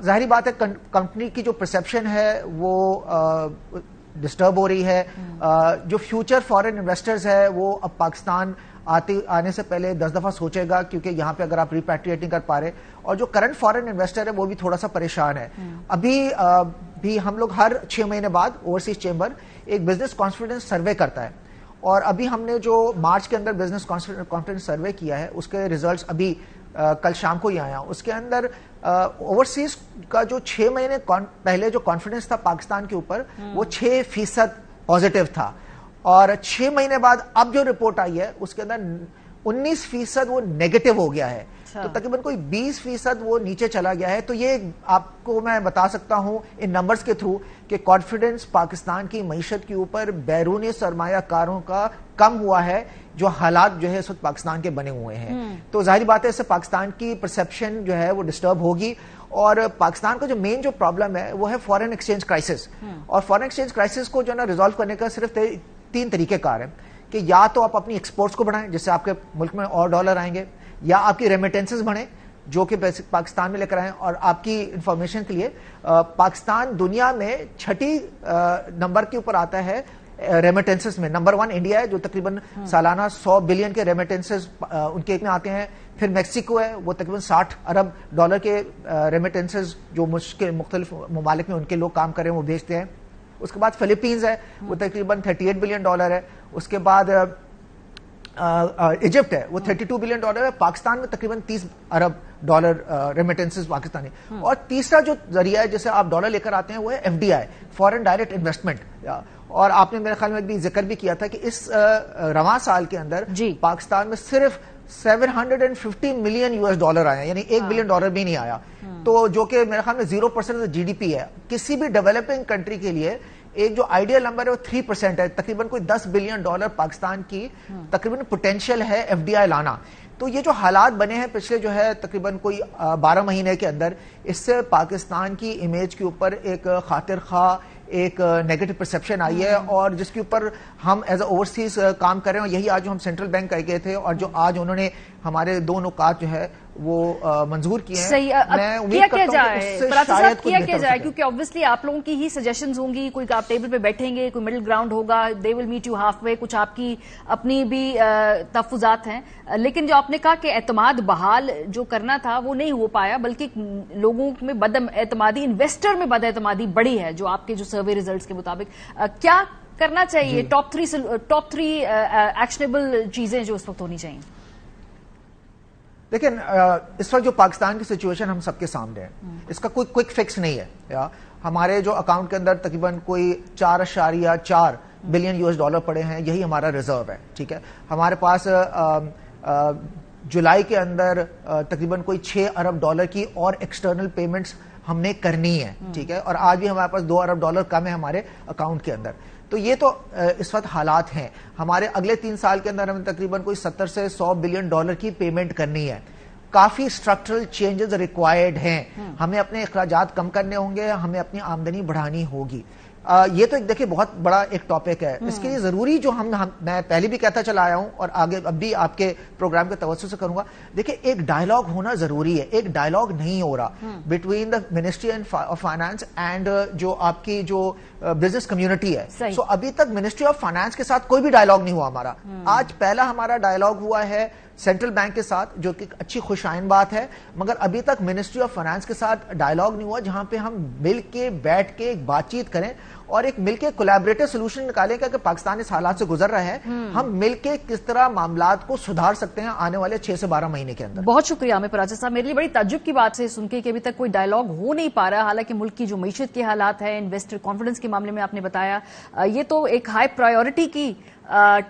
ظاہری بات ہے کمپنی کی جو پرسیپشن ہے وہ ڈسٹرب ہو رہی ہے. جو فیوچر فارن انویسٹرز ہے وہ اب پاکستان آنے سے پہلے 10 دفعہ سوچے گا، کیونکہ یہاں پہ اگر آپ ریپیٹریٹ نہیں کر پا رہے، اور جو کرنٹ فارن انویسٹر ہے وہ بھی تھوڑا سا پریشان ہے. ابھی بھی ہم لوگ ہر 6 مہینے بعد اوورسیز چیمبر ایک بزنس کانفیڈنس سروے کرتا ہے، اور ابھی ہم نے جو مارچ کے اندر بزنس کانفیڈنس سروے کیا ہے اس کے ریزلٹس ابھی کل شام کو ہی آیا. اس کے اندر اوورسیز کا جو 6 مہینے پہلے جو کانفیڈنس تھا پاکستان کے اوپر وہ 6% پازیٹیو تھا، اور 6 مہینے بعد اب جو رپورٹ آئی ہے اس کے اندر 19% وہ نیگیٹو ہو گیا ہے. تو تقریباً کوئی 20% وہ نیچے چلا گیا ہے. تو یہ آپ کو میں بتا سکتا ہوں ان نمبرز کے تھرو کہ کانفیڈنس پاکستان کی معیشت کے اوپر بیرونی سرمایہ کاروں کا کم ہوا ہے، جو حالات جو ہے اس وقت پاکستان کے بنے ہوئے ہیں. تو ظاہری بات ہے اس سے پاکستان کی پرسیپشن جو ہے وہ ڈسٹرب ہوگی، اور پاکستان کا جو مین جو پرابلم ہے وہ ہے فارن ایکسچینج کرائسس. اور فارن ایکسچینج کرائسس کو جو ہے نا ریزالو کرنے کا صرف 3 طریقہ کار ہیں کہ یا تو آپ اپنی ایکسپورٹس کو بڑھائیں جس سے آپ کے ملک میں اور ڈالر آئیں گے، یا آپ کی ریمیٹنسز بڑھیں جو کہ پاکستان میں لے کر آئیں. اور آپ کی انفارمیشن کے لیے پاکستان دنیا میں 6 نمبر کے اوپر آتا ہے ریمیٹنسز میں. نمبر 1 انڈیا ہے جو تقریباً سالانہ 100 بلین کے ریمیٹنسز ان کے میں آتے ہیں. پھر میکسیکو ہے، وہ تقریباً 60 ارب ڈالر کے ریمیٹنسز جو مختلف ممالک میں ان کے لوگ کام کر رہے ہیں وہ بھیجتے ہیں. اس کے بعد فلپینز ہے، وہ تقریباً 38 بلین ڈالر ہے. اس کے بعد ایجپٹ ہے، وہ 32 بلین ڈالر ہے. پاکستان میں تقریباً 30 ارب ڈالر ریمیٹنسز پاکستانی. اور تیسرا جو ذریعہ ہے جسے آپ ڈالر لے کر آتے ہیں وہ ہے FDI، فارن ڈائریکٹ انویسٹمنٹ. اور آپ نے میرے خیال میں بھی ذکر بھی کیا تھا کہ اس رواں سال کے اندر پاکستان میں صرف 750 ملین $US آیا، یعنی $1 بلین بھی نہیں آیا. تو جو کہ میرے خیال میں 0% GDP ہے. کسی بھی ڈیولپنگ کنٹری کے لیے ایک جو آئیڈیل نمبر ہے وہ 3% ہے. تقریباً کوئی $10 بلین پاکستان کی تقریباً پوٹینشیل ہے FDI لانا. تو یہ جو حالات بنے ہیں پچھلے جو ہے تقریباً کوئی 12 مہینے کے اندر، اس سے پاکستان کی امیج کے اوپر ایک خاطر خواہ ایک نیگیٹو پرسیپشن آئی ہے، اور جس کے اوپر ہم ایز اے اوورسیز کام کر رہے ہیں. یہی آج جو ہم سینٹرل بینک کر گئے تھے اور جو آج انہوں نے ہمارے 2 نکات جو ہے وہ منظور کیے ہیں. میں امید کرتا ہوں کہ اس سے شاید کیا جائے، کیونکہ obviously آپ لوگوں کی ہی سجیشنز ہوں گی. کوئی آپ ٹیبل پہ بیٹھیں گے، کوئی مڈل گراؤنڈ ہوگا، they will meet you half way. کچھ آپ کی اپنی بھی تحفظات ہیں، لیکن جو آپ نے کہا کہ اعتماد بحال جو کرنا تھا وہ نہیں ہو پایا، بلکہ لوگوں میں بد اعتمادی، انویسٹر میں بد اعتمادی بڑی ہے. جو آپ کے جو سروے ریزلٹس کے مطابق کیا کرنا چاہیے؟ ٹاپ 3 ایکشنیبل چیزیں جو اس وقت ہونی چاہیے. لیکن اس وقت جو پاکستان کی سچویشن ہم سب کے سامنے ہے، اس کا کوئی کوئک فکس نہیں ہے. ہمارے جو اکاؤنٹ کے اندر تقریباً کوئی 4.4 بلین $US پڑے ہیں، یہی ہمارا ریزرو ہے. ٹھیک ہے، ہمارے پاس جولائی کے اندر تقریباً کوئی $6 ارب کی اور ایکسٹرنل پیمنٹس ہم نے کرنی ہے. ٹھیک ہے، اور آج بھی ہمارے پاس $2 ارب کم ہے ہمارے اکاؤنٹ کے اندر. تو یہ تو اس وقت حالات ہیں. ہمارے اگلے 3 سال کے اندر ہمیں تقریباً کوئی 70 سے 100 بلین $100 کی پیمنٹ کرنی ہے. کافی اسٹرکچرل چینجز ریکوائرڈ ہیں. ہمیں اپنے اخراجات کم کرنے ہوں گے، ہمیں اپنی آمدنی بڑھانی ہوگی. یہ تو ایک دیکھیں بہت بڑا ایک ٹاپک ہے. اس کے لیے ضروری جو میں پہلے بھی کہتا چلا آیا ہوں اور آگے اب بھی آپ کے پروگرام کے توسط سے کروں گا، دیکھیں ایک ڈائلاگ ہونا ضروری ہے. ایک ڈائلاگ نہیں ہو رہا between the ministry of finance and جو آپ کی جو بزنس کمیونٹی ہے. سو ابھی تک منسٹری آف فائنانس کے ساتھ کوئی بھی ڈائلاگ نہیں ہوا ہمارا. آج پہلا ہمارا ڈائلاگ ہوا ہے سینٹرل بینک کے ساتھ، جو کہ اچھی خوش آئند بات ہے، مگر ابھی تک منسٹری آف فائنانس کے ساتھ ڈائلاگ نہیں ہوا جہاں پہ ہم مل کے بیٹھ کے ایک بات چیت کریں اور ایک مل کے کولیبریٹو سولوشن نکالیں کہ پاکستان اس حالات سے گزر رہا ہے، ہم مل کے کس طرح معاملات کو سدھار سکتے ہیں آنے والے 6 سے 12 مہینے کے اندر. بہت شکریہ عامر پراجا صاحب. میرے لیے بڑی تعجب کی بات ہے سن کے کہ ابھی تک کوئی ڈائلاگ ہو نہیں پا رہا، حالانکہ ملک کی جو معیشت کے حالات ہیں، انویسٹر کانفیڈنس کے معاملے میں آپ نے بتایا، یہ تو ایک ہائی پرائیورٹی کی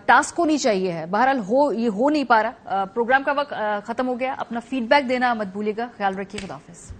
ٹاسک ہونی چاہیے ہے. بہرحال یہ ہو نہیں پا رہا. پروگرام کا وقت ختم ہو گیا. اپنا فیڈ بیک دینا مت بھولیے گا. خیال رکھیے. خدا حافظ.